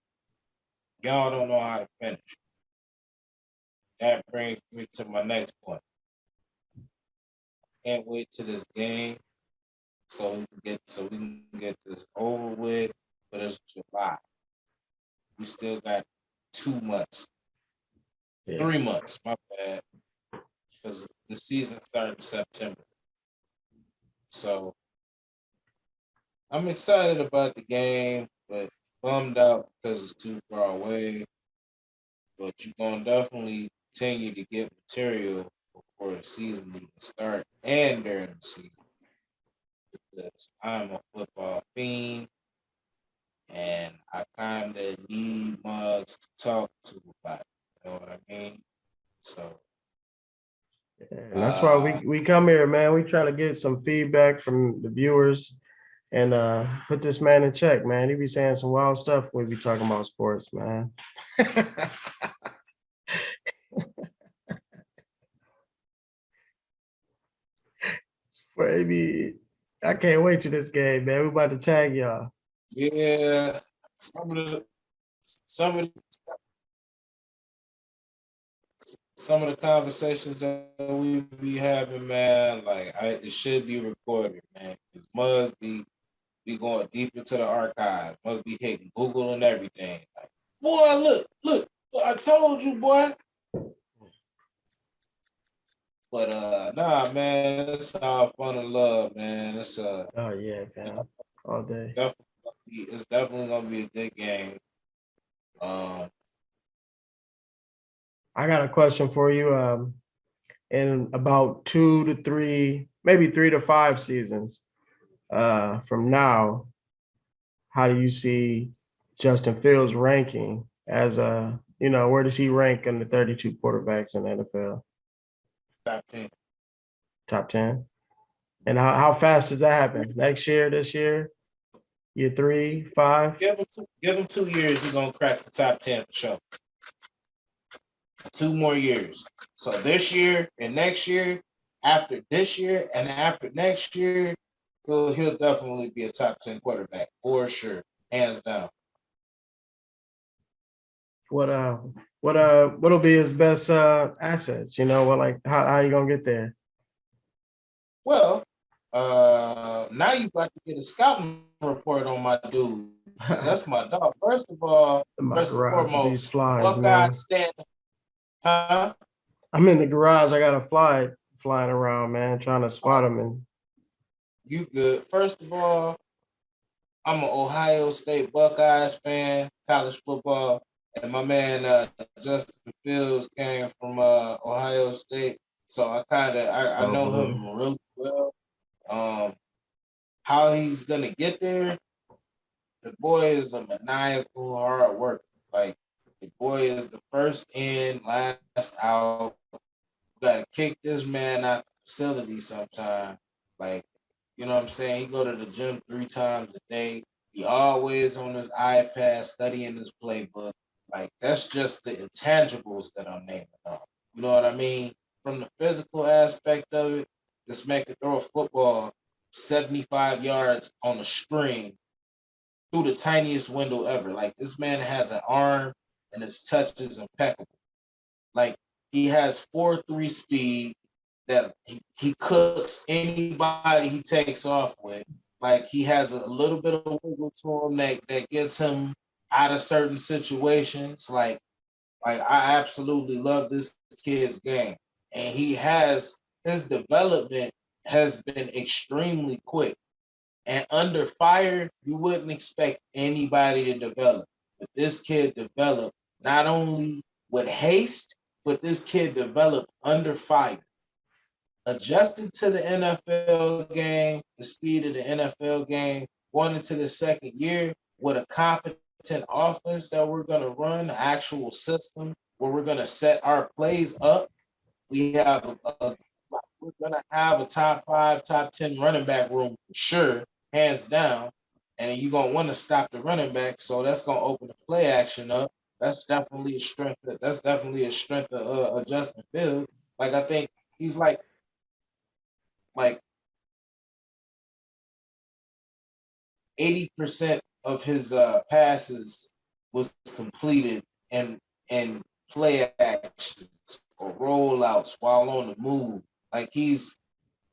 y'all don't know how to finish. That brings me to my next point. Can't wait to this game so we can get this over with. But it's July. We still got 2 months, Yeah. 3 months. My bad, because the season started in September. So I'm excited about the game, but bummed out because it's too far away. But you're gonna definitely continue to get material before the season even start and during the season because I'm a football fiend and I kind of need mugs to talk to about it. You know what I mean? So, And that's why uh, we come here, man. We try to get some feedback from the viewers and put this man in check, man. He be saying some wild stuff when we be talking about sports, man. Maybe I can't wait to this game, man. We about to tag y'all. yeah, some of the some of the conversations that we be having, man, like it should be recorded, man. Cause must be going deep into the archive. Must be hitting Google and everything. Like, boy, look, I told you, boy. But nah, man, it's all fun and love, man. Oh yeah, man. All day. It's definitely gonna be a good game. Um, I got a question for you. In about 2 to 3, maybe 3 to 5 seasons from now, how do you see Justin Fields ranking as where does he rank in the 32 quarterbacks in the NFL? top 10. Top 10. And how fast does that happen? Next year, this year, year 3, 5? Give him 2 years. He's gonna crack the top 10 for sure. 2 more years. So this year and next year, after this year and after next year, he'll definitely be a top 10 quarterback for sure, hands down. What what'll be his best assets? What like how you gonna get there? Well, now you got to get a scouting report on my dude. Because that's my dog. First of all, In my first and garage with these foremost, flies, Buckeye man. stand. Huh? I'm in the garage. I got a fly flying around, man, trying to spot them. And You good. First of all, I'm an Ohio State Buckeyes fan, college football. And my man Justin Fields came from Ohio State. So I go know blue. him really well. Um, how he's gonna get there, the boy is a maniacal hard worker. Like the boy is the first in, last out. You gotta kick this man out the facility sometime. Like, you know what I'm saying? He go to the gym 3 times a day. He always on his iPad studying his playbook. Like that's just the intangibles that I'm naming off. You know what I mean? From the physical aspect of it, this man can throw a football 75 yards on a string through the tiniest window ever. Like this man has an arm and his touch is impeccable. Like he has 4.3 speed that he cooks anybody he takes off with. Like he has a little bit of wiggle to him that gets him out of certain situations. Like I absolutely love this kid's game. And his development has been extremely quick. And under fire, you wouldn't expect anybody to develop. But this kid developed not only with haste, but this kid developed under fire. Adjusted to the NFL game, the speed of the NFL game, going into the second year, with a competent offense that we're gonna run, an actual system where we're gonna set our plays up, we have we're gonna have a top 5, top 10 running back room for sure, hands down. And you're gonna want to stop the running back, so that's gonna open the play action up. That's definitely a strength. That's definitely a strength of Justin Fields. Like I think he's like 80% of his passes was completed and play actions or rollouts while on the move. Like he's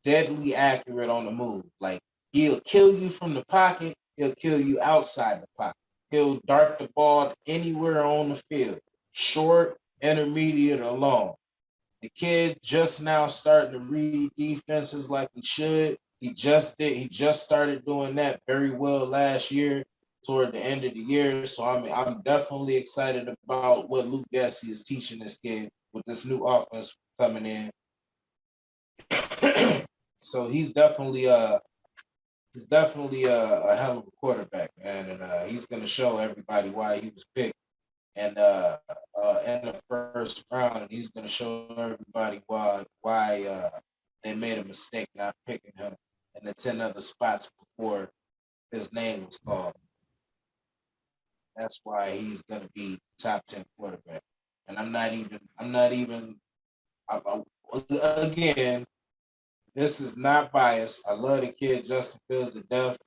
deadly accurate on the move. Like he'll kill you from the pocket, he'll kill you outside the pocket. He'll dart the ball anywhere on the field, short, intermediate, or long. The kid just now starting to read defenses like he should. He just did. He just started doing that very well last year, toward the end of the year. So I mean, I'm definitely excited about what Luke Gessie is teaching this kid with this new offense coming in. So he's definitely a hell of a quarterback, man, and he's going to show everybody why he was picked and in the first round, and he's going to show everybody why they made a mistake not picking him in the 10 other spots before his name was called. That's why he's going to be top 10 quarterback. And again, this is not biased. I love the kid Justin Fields to death.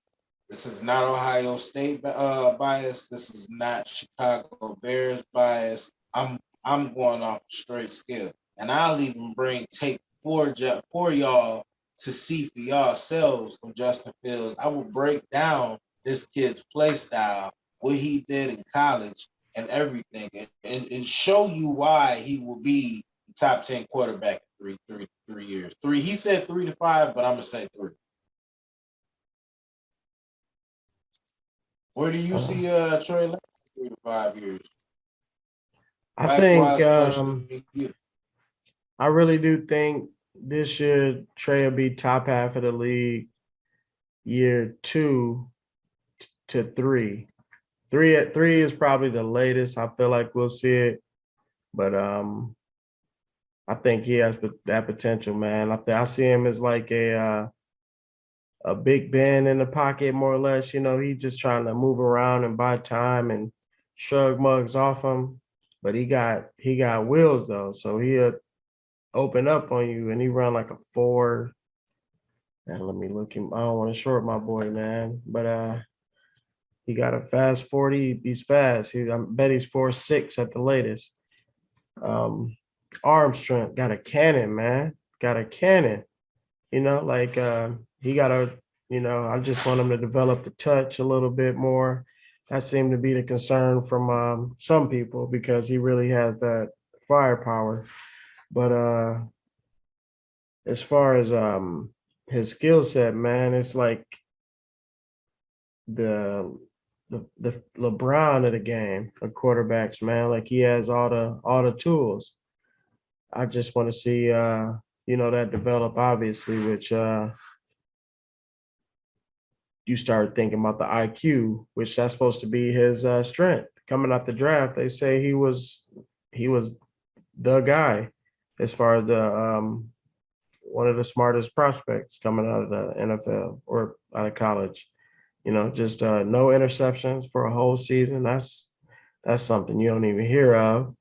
This is not Ohio State bias. This is not Chicago Bears bias. I'm going off straight skill, and I'll even bring tape for y'all to see for yourselves from Justin Fields. I will break down this kid's play style, what he did in college, and everything, and show you why he will be the top 10 quarterback in 3 years. He said 3 to 5, but I'm gonna say 3. Where do you see Trey Lance in 3 to 5 years? I think Likewise, question to you. I really do think this year Trey will be top half of the league year 2 to 3. 3 is probably the latest. I feel like we'll see it, but I think he has that potential, man. I see him as like a Big Ben in the pocket, more or less. You know, he's just trying to move around and buy time and shrug mugs off him. But he got wheels though, so he'll open up on you, and he run like a 4. And let me look him. I don't want to short my boy, man, but he got a fast 40. He's fast. I bet he's 4.6 at the latest. Arm strength, got a cannon, man. Got a cannon. You know, like he got a, I just want him to develop the touch a little bit more. That seemed to be the concern from some people because he really has that firepower. But as far as his skill set, man, it's like the LeBron of the game of quarterbacks, man. Like he has all the tools. I just want to see that develop, obviously, which you start thinking about the IQ, which that's supposed to be his strength. Coming out the draft, they say he was the guy as far as the one of the smartest prospects coming out of the NFL or out of college. Just no interceptions for a whole season. That's something you don't even hear of.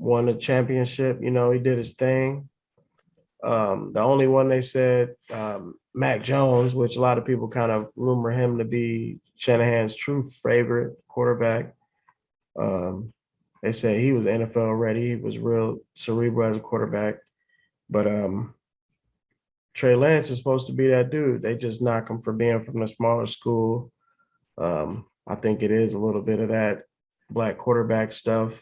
Won the championship. He did his thing. The only one they said, Mac Jones, which a lot of people kind of rumor him to be Shanahan's true favorite quarterback. They said he was NFL ready. He was real cerebral as a quarterback. But Trey Lance is supposed to be that dude. They just knock him for being from the smaller school. I think it is a little bit of that black quarterback stuff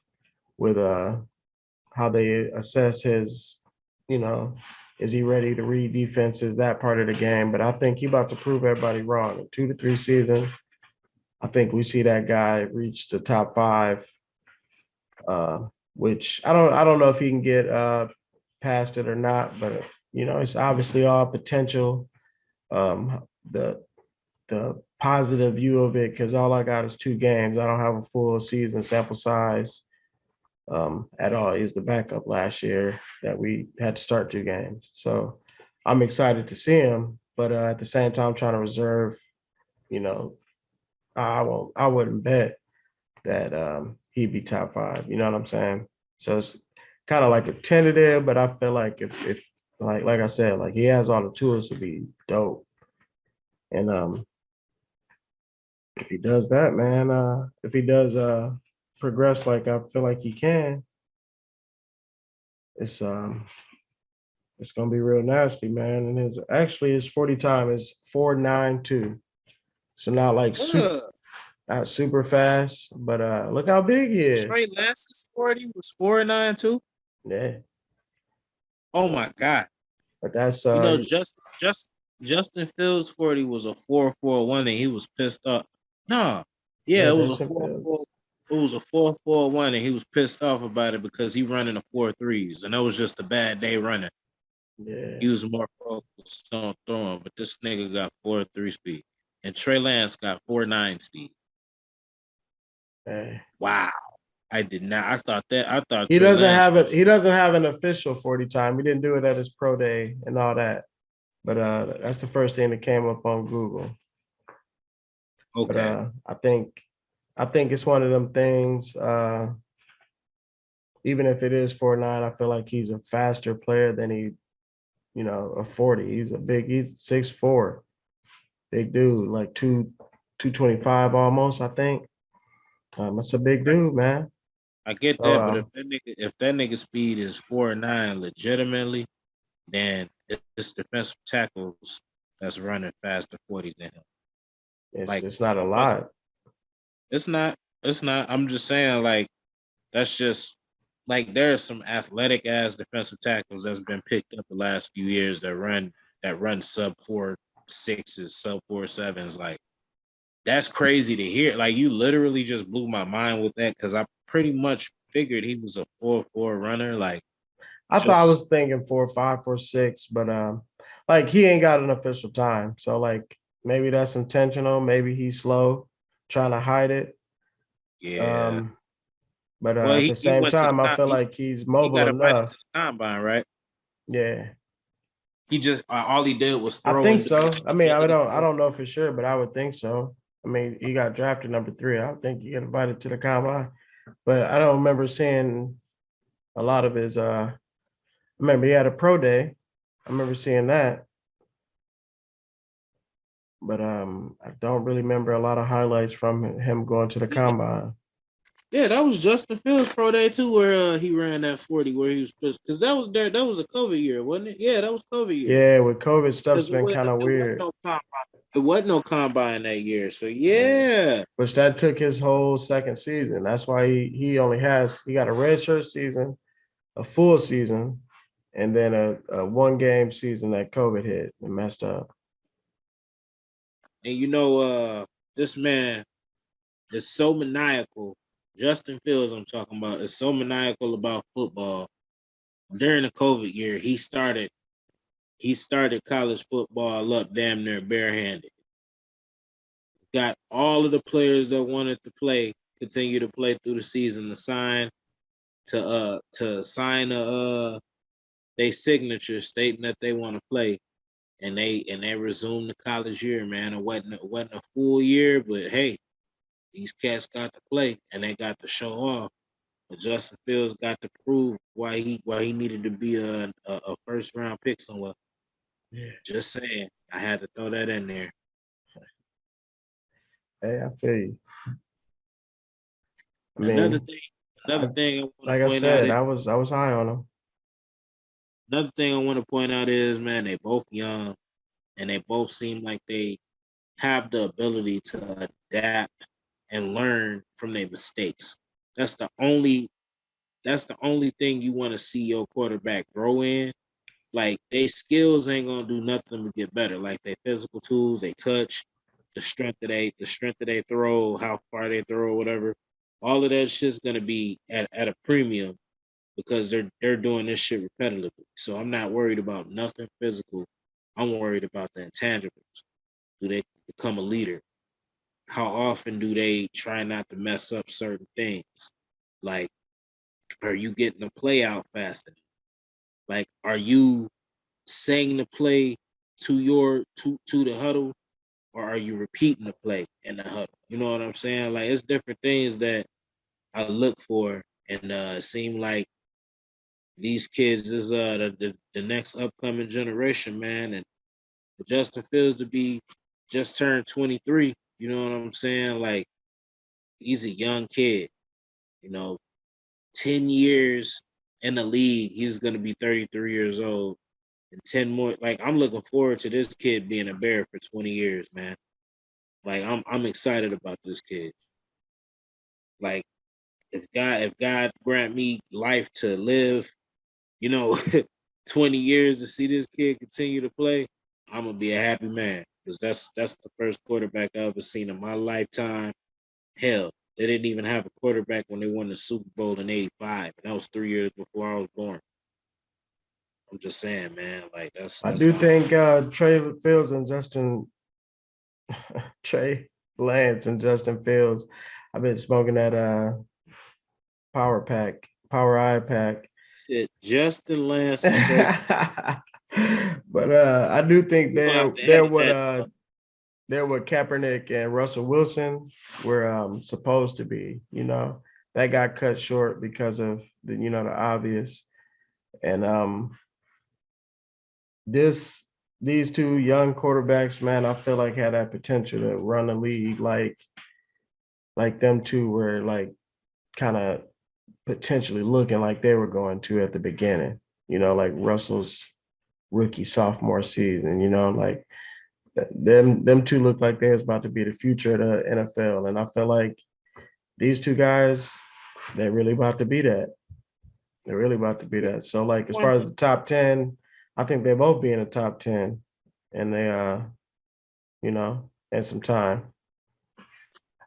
with how they assess his, is he ready to read defenses, that part of the game. But I think he about to prove everybody wrong. In 2 to 3 seasons, I think we see that guy reach the top 5, which I don't know if he can get past it or not, but it's obviously all potential. The positive view of it because all I got is 2 games. I don't have a full season sample size at all. He's the backup last year that we had to start 2 games. So I'm excited to see him, but at the same time, I'm trying to reserve, you know, I wouldn't bet that he'd be top 5. You know what I'm saying? So it's kind of like a tentative, but I feel like if like I said, like he has all the tools to be dope. And if he does that, man, if he does progress like I feel like he can, it's um it's gonna be real nasty, man. And his 40 time is 4.92. So Ugh. not super fast, but look how big he Trey is. Lance's 40 was 4.9 too. Yeah. Oh my God. But that's You know, Justin Fields 40 was a 4.41 and he was pissed off. No, yeah, yeah, it was a Justin 4.4. Fields. It was a 4.41 and he was pissed off about it because he running a 4.3s and that was just a bad day running. Yeah. He was more focused on throwing, but this nigga got 4.3 speed. And Trey Lance got 4.9 speed. Hey. Wow. I did not. I thought He Trey doesn't Lance have it. was He doesn't have an official 40 time. He didn't do it at his pro day and all that. But that's the first thing that came up on Google. But okay. I think it's one of them things. Even if it is 4.9, I feel like he's a faster player than a 40. He's 6'4", big dude, like 225 almost, I think. That's a big dude, man. I get So that, but if that nigga speed is 4.9 legitimately, then it's defensive tackles that's running faster 40 than him. Like it's not a that's lot. it's not. It's not. I'm just saying, like, that's just like there are some athletic ass defensive tackles that's been picked up the last few years that run sub 4.6s, sub 4.7s. Like that's crazy to hear. Like you literally just blew my mind with that because I pretty much figured he was a 4.4 runner. Like I thought I just was thinking 4.5, 4.6, but like he ain't got an official time. So like maybe that's intentional. Maybe he's slow, trying to hide it. yeah. Um, but Well, at the he same went to the time, I feel like he's he mobile got invited enough. to the combine, right? Yeah, He just all he did was I throw think and do so. I mean, agility. I don't know for sure, but I would think so. I mean, he got drafted number 3. I would think he got invited to the combine, but I don't remember seeing a lot of his. Remember he had a pro day. I remember seeing that, but I don't really remember a lot of highlights from him going to the combine. Yeah, that was Justin Fields pro day too, where he ran that 40 where he was pissed. Because that was there, that was a COVID year, wasn't it? Yeah, that was COVID year. Yeah, with COVID stuff's Because been kind of weird. it wasn't no combine that year. So yeah. Which that took his whole second season. That's why he got a redshirt season, a full season, and then a 1 game season that COVID hit and messed up. And this man is so maniacal. Justin Fields, I'm talking about, is so maniacal about football. During the COVID year, he started college football up damn near barehanded. Got all of the players that wanted to play, continue to play through the season to sign they signature stating that they want to play. And they resumed the college year, man. It wasn't a full year, but hey, these cats got to play and they got to show off. But Justin Fields got to prove why he needed to be a first round pick somewhere. Yeah. Just saying, I had to throw that in there. Hey, I feel you. I Another mean, thing, I, another thing I want to like I point out said, is I was high on him. another thing I want to point out is, man, they both young and they both seem like they have the ability to adapt and learn from their mistakes. That's the only that's the only thing you want to see your quarterback grow in. Like they skills ain't gonna do nothing to get better. Like their physical tools, they touch, the strength that they throw, how far they throw, whatever. All of that shit's gonna be at a premium because they're doing this shit repetitively. So I'm not worried about nothing physical. I'm worried about the intangibles. Do they become a leader? how often do they try not to mess up certain things? Like, are you getting the play out fast enough? Like, are you saying the play to the huddle, or are you repeating the play in the huddle? You know what I'm saying? Like, it's different things that I look for, and it seem like these kids is the next upcoming generation, man. And for Justin Fields to be just turned 23, you know what I'm saying? Like, he's a young kid, you know, 10 years in the league, he's gonna be 33 years old. And 10 more, like, I'm looking forward to this kid being a Bear for 20 years, man. Like, I'm excited about this kid. Like, if God grant me life to live, you know, 20 years to see this kid continue to play, I'm gonna be a happy man. Because that's the first quarterback I ever seen in my lifetime. Hell, they didn't even have a quarterback when they won the Super Bowl in '85. And that was 3 years before I was born. I'm just saying, man, like I that's do think Trey Fields and Justin Trey Lance and Justin Fields. I've been smoking that power eye pack. it. Justin Lance and Trey. But I do think We're gonna they're have to they're edit what that. they're what Kaepernick and Russell Wilson were supposed to be. You know, that got cut short because of the obvious. And these two young quarterbacks, man, I feel like had that potential to run the league like them two were like kind of potentially looking like they were going to at the beginning. Like Russell's rookie sophomore season. Like them two look like they was about to be the future of the NFL, and I feel like these two guys, they're really about to be that. They're really about to be that. So, like, as far as the top 10, I think they both be in the top 10, and they in some time.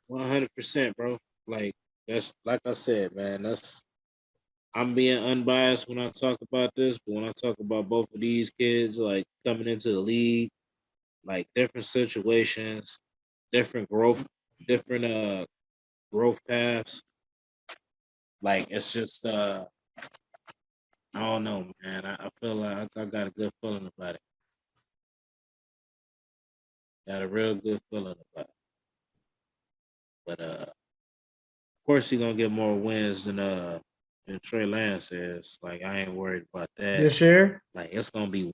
100%, bro. Like, that's like I said, man. I'm being unbiased when I talk about this, but when I talk about both of these kids, like coming into the league, like different situations, different growth paths. Like, it's just I don't know, man. I feel like I got a good feeling about it. Got a real good feeling about it. But of course he gonna get more wins than Trey Lance is. Like, I ain't worried about that. This year, Like, it's gonna be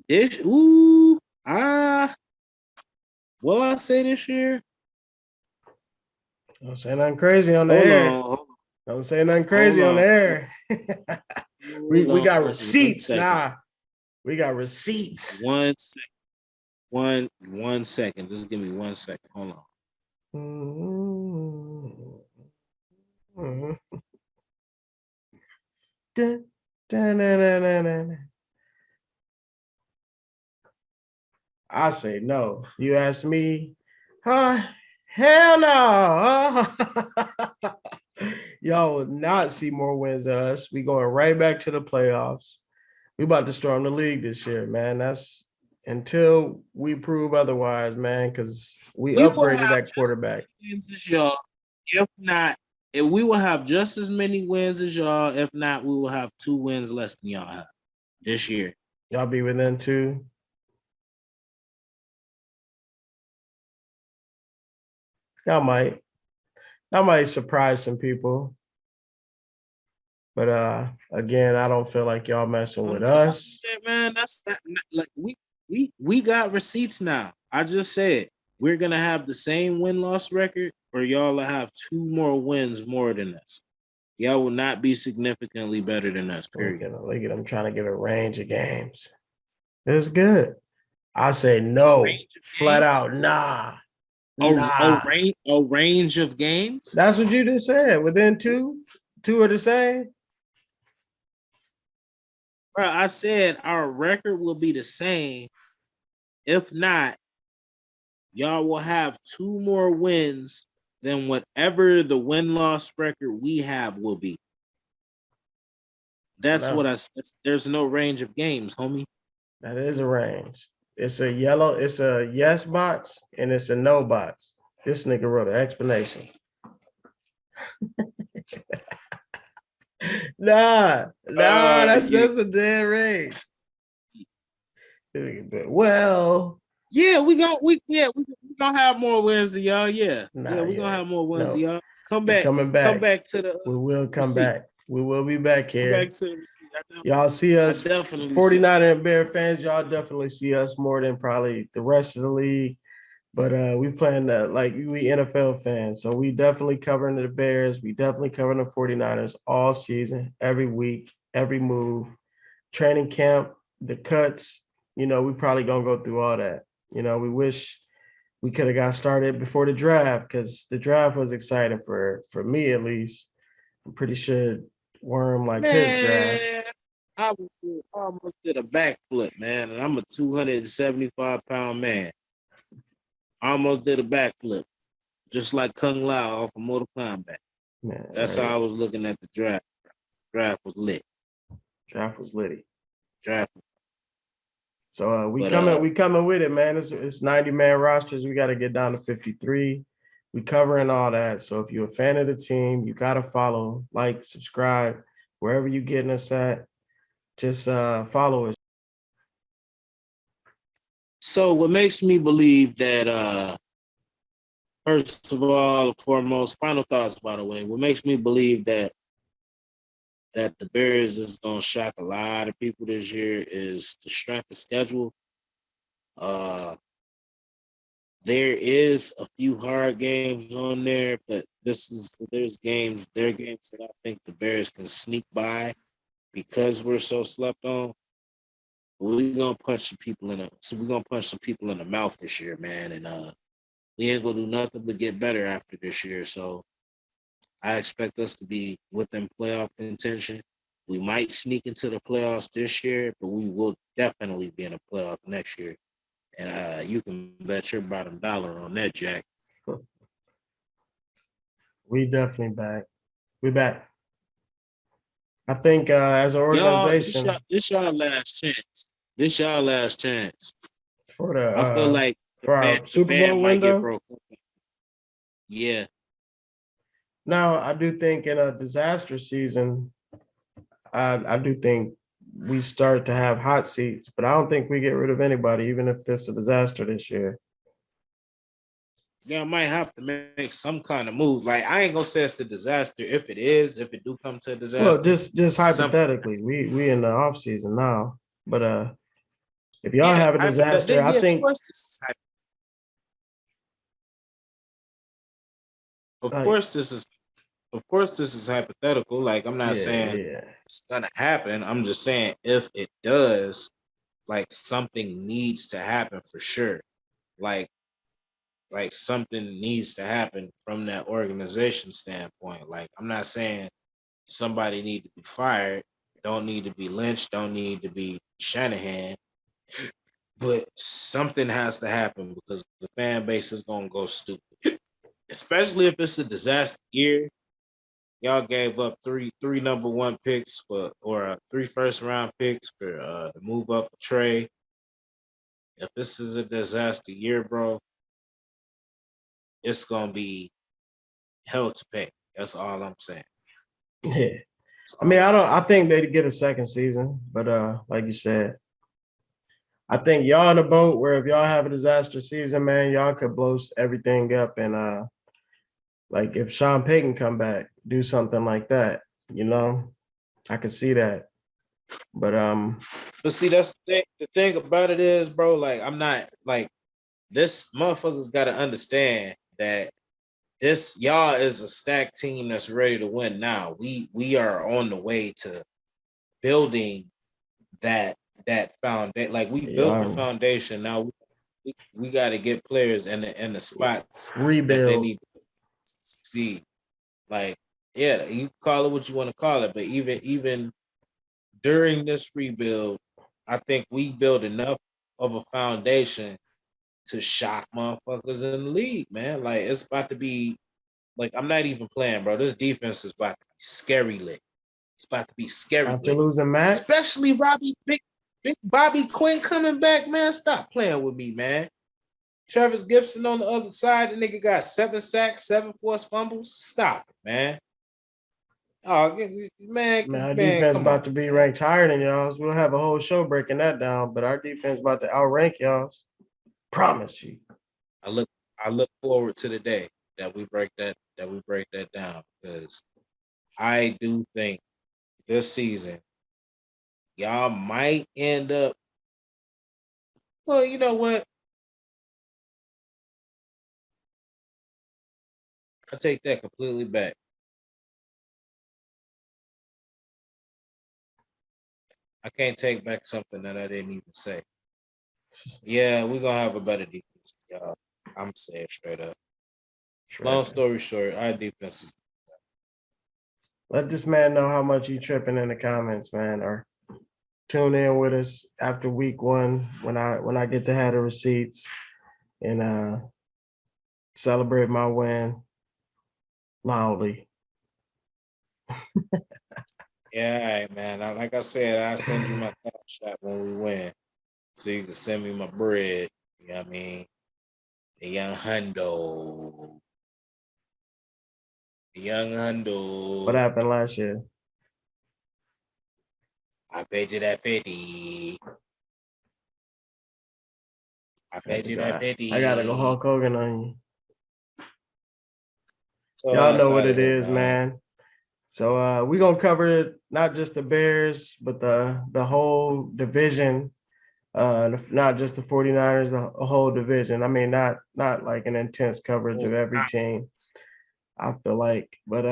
this. Ooh, will I say this year? don't say nothing crazy on the Hold air. on, Don't say nothing hold crazy on the on, air. we hold got on. 1 receipts. second. Nah, we got receipts. 1 second. One second. Just give me 1 second. Hold on. Dun, dun, dun, dun, dun, dun. I say no. You ask me, huh? Hell no. Y'all will not see more wins than us. We going right back to the playoffs. We about to storm the league this year, man. That's until we prove otherwise, man, because we We will upgraded have that just quarterback. as many wins as y'all. If not, if we will have just as many wins as y'all. If not, we will have 2 wins less than y'all have this year. Y'all be within two. Y'all might. That might surprise some people. But again, I don't feel like y'all messing with I'm telling us. you that, man. That's like we got receipts now. I just said we're gonna have the same win-loss record, or y'all will have 2 more wins more than us. Y'all will not be significantly better than us. Period. Look at them trying to get a range of games. It's good. I say no, Range of flat games. out, nah, A nah. range of games. That's what you just said. Within two are the same. Bro, I said our record will be the same. If not, y'all will have 2 more wins than whatever the win-loss record we have will be. That's No, what there's no range of games, homie. that is a range. It's a yes box and it's a no box. This nigga wrote an explanation. Nah, that's a dead rate. Well, yeah, we gonna have more wins than y'all. Yeah, we gonna have more wins than y'all. Come back to the. We will come back. We will be back here. Come back to the receipt. Y'all see us, definitely 49 and Bear fans. Y'all definitely see us more than probably the rest of the league. But we plan to, like, we NFL fans. So we definitely covering the Bears. We definitely covering the 49ers all season, every week, every move, training camp, the cuts. We probably gonna go through all that. We wish we could have got started before the draft because the draft was exciting for me at least. I'm pretty sure Worm like his draft. I almost did a backflip, man, and I'm a 275-pound man. I almost did a backflip, just like Kung Lao off of Mortal Kombat. Man, that's how I was looking at the draft. Draft was lit. Draft was litty. Draft. So we coming with it, man. It's 90-man rosters. We got to get down to 53. We covering all that. So if you're a fan of the team, you got to follow, like, subscribe, wherever you getting us at. Just follow us. So what makes me believe that, first of all, foremost, final thoughts, by the way, what makes me believe that the Bears is going to shock a lot of people this year is the strength of schedule. There is a few hard games on there, but there are games that I think the Bears can sneak by because we're so slept on. We're gonna punch some people in the mouth this year, man, and we ain't gonna do nothing but get better after this year. So I expect us to be within playoff contention. We might sneak into the playoffs this year, but we will definitely be in a playoff next year. And you can bet your bottom dollar on that, Jack. We definitely back. We back. I think as an organization, this y'all last chance. This y'all last chance. For the I feel like for our Super Bowl window. Yeah. Now I do think in a disaster season, I do think we start to have hot seats, but I don't think we get rid of anybody, even if this is a disaster this year. Yeah, I might have to make some kind of move. Like, I ain't gonna say it's a disaster. If it do come to a disaster. Well, just hypothetically, we in the off season now. But if y'all have a disaster, I think of course this is hypothetical. Like, I'm not saying it's gonna happen. I'm just saying if it does, like, something needs to happen for sure. Like something needs to happen from that organization standpoint. Like, I'm not saying somebody need to be fired, don't need to be lynched, don't need to be Shanahan, but something has to happen because the fan base is gonna go stupid, especially if it's a disaster year. Y'all gave up three number one picks or 3 first round picks for to move up for Trey. If this is a disaster year, bro, it's gonna be hell to pay. That's all I'm saying. Yeah. I mean, I think they'd get a second season, but like you said, I think y'all in the boat where if y'all have a disaster season, man, y'all could blow everything up and like if Sean Payton come back, do something like that, I could see that. But see, that's the thing about it is, bro, like, I'm not like, this motherfuckers gotta understand that this y'all is a stacked team that's ready to win now. We are on the way to building that foundation. Like, we built the foundation. Now we got to get players in the spots rebuild that they need to succeed. Like, yeah, you call it what you want to call it, but even during this rebuild, I think we build enough of a foundation to shock motherfuckers in the league, man. Like, it's about to be, like, I'm not even playing, bro. This defense is about to be scary lit. It's about to be scary after lit. losing Matt, especially Robbie Big. Big Bobby Quinn coming back, man. Stop playing with me, man. Travis Gibson on the other side. The nigga got 7 sacks, 7 forced fumbles. Stop it, man. Oh, Man, our man, defense come about on. to be Man. ranked higher than y'all's. We'll have a whole show breaking that down, but our defense about to outrank y'all's. Promise you. I look forward to the day that we break that down because I do think this season y'all might end up. Well, you know what? I take that completely back. I can't take back something that I didn't even say. Yeah, we're gonna have a better defense, y'all. I'm saying straight up. Long story short, our defense is. Let this man know how much he tripping in the comments, man, or tune in with us after week 1 when I get to have the receipts and celebrate my win loudly. Yeah, all right, man. Like I said, I'll send you my cash shot when we win. So you can send me my bread. You know what I mean? The young hundo. The young hundo. What happened last year? I paid you that 50. I paid you that 50. I gotta go Hulk Hogan on you. So Y'all know what it here, is, man. So we're gonna cover not just the Bears, but the whole division. Not just the 49ers, the whole division. I mean, not like an intense coverage of every team, I feel like, but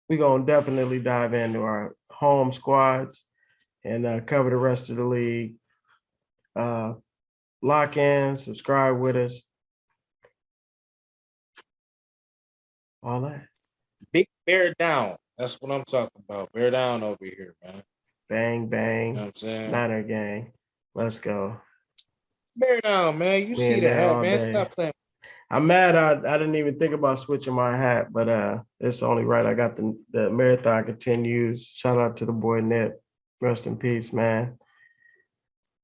we're gonna definitely dive into our home squads and cover the rest of the league. Lock in, subscribe with us. All that. Big bear down. That's what I'm talking about. Bear down over here, man. Bang, bang. You know what I'm saying? Niner gang. Let's go. Bear down, man. You Me see and the there hat, all man. day. Stop playing. I'm mad I didn't even think about switching my hat, but it's only right. I got the marathon continues. Shout out to the boy Nip. Rest in peace, man.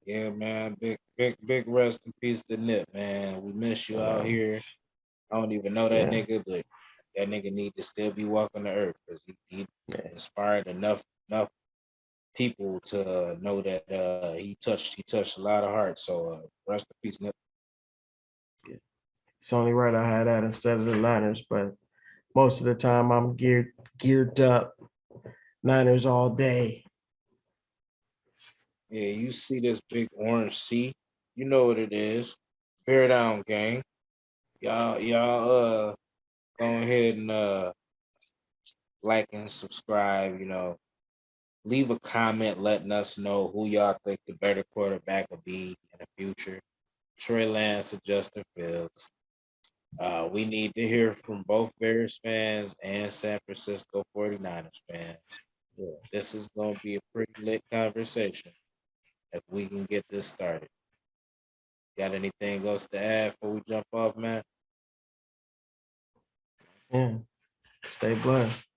Yeah, man. Big rest in peace to Nip, man. We miss you out here. I don't even know that nigga, but that nigga need to still be walking the earth because he inspired enough people to know that he touched a lot of hearts. So rest in peace, Nip. It's only right I had that instead of the Niners, but most of the time I'm geared up. Niners all day. Yeah, you see this big orange C. You know what it is. Bear down, gang. Y'all go ahead and like and subscribe, you know. Leave a comment letting us know who y'all think the better quarterback will be in the future. Trey Lance or Justin Fields. We need to hear from both Bears fans and San Francisco 49ers fans. Yeah. This is going to be a pretty lit conversation if we can get this started. Got anything else to add before we jump off, man? Yeah. Stay blessed.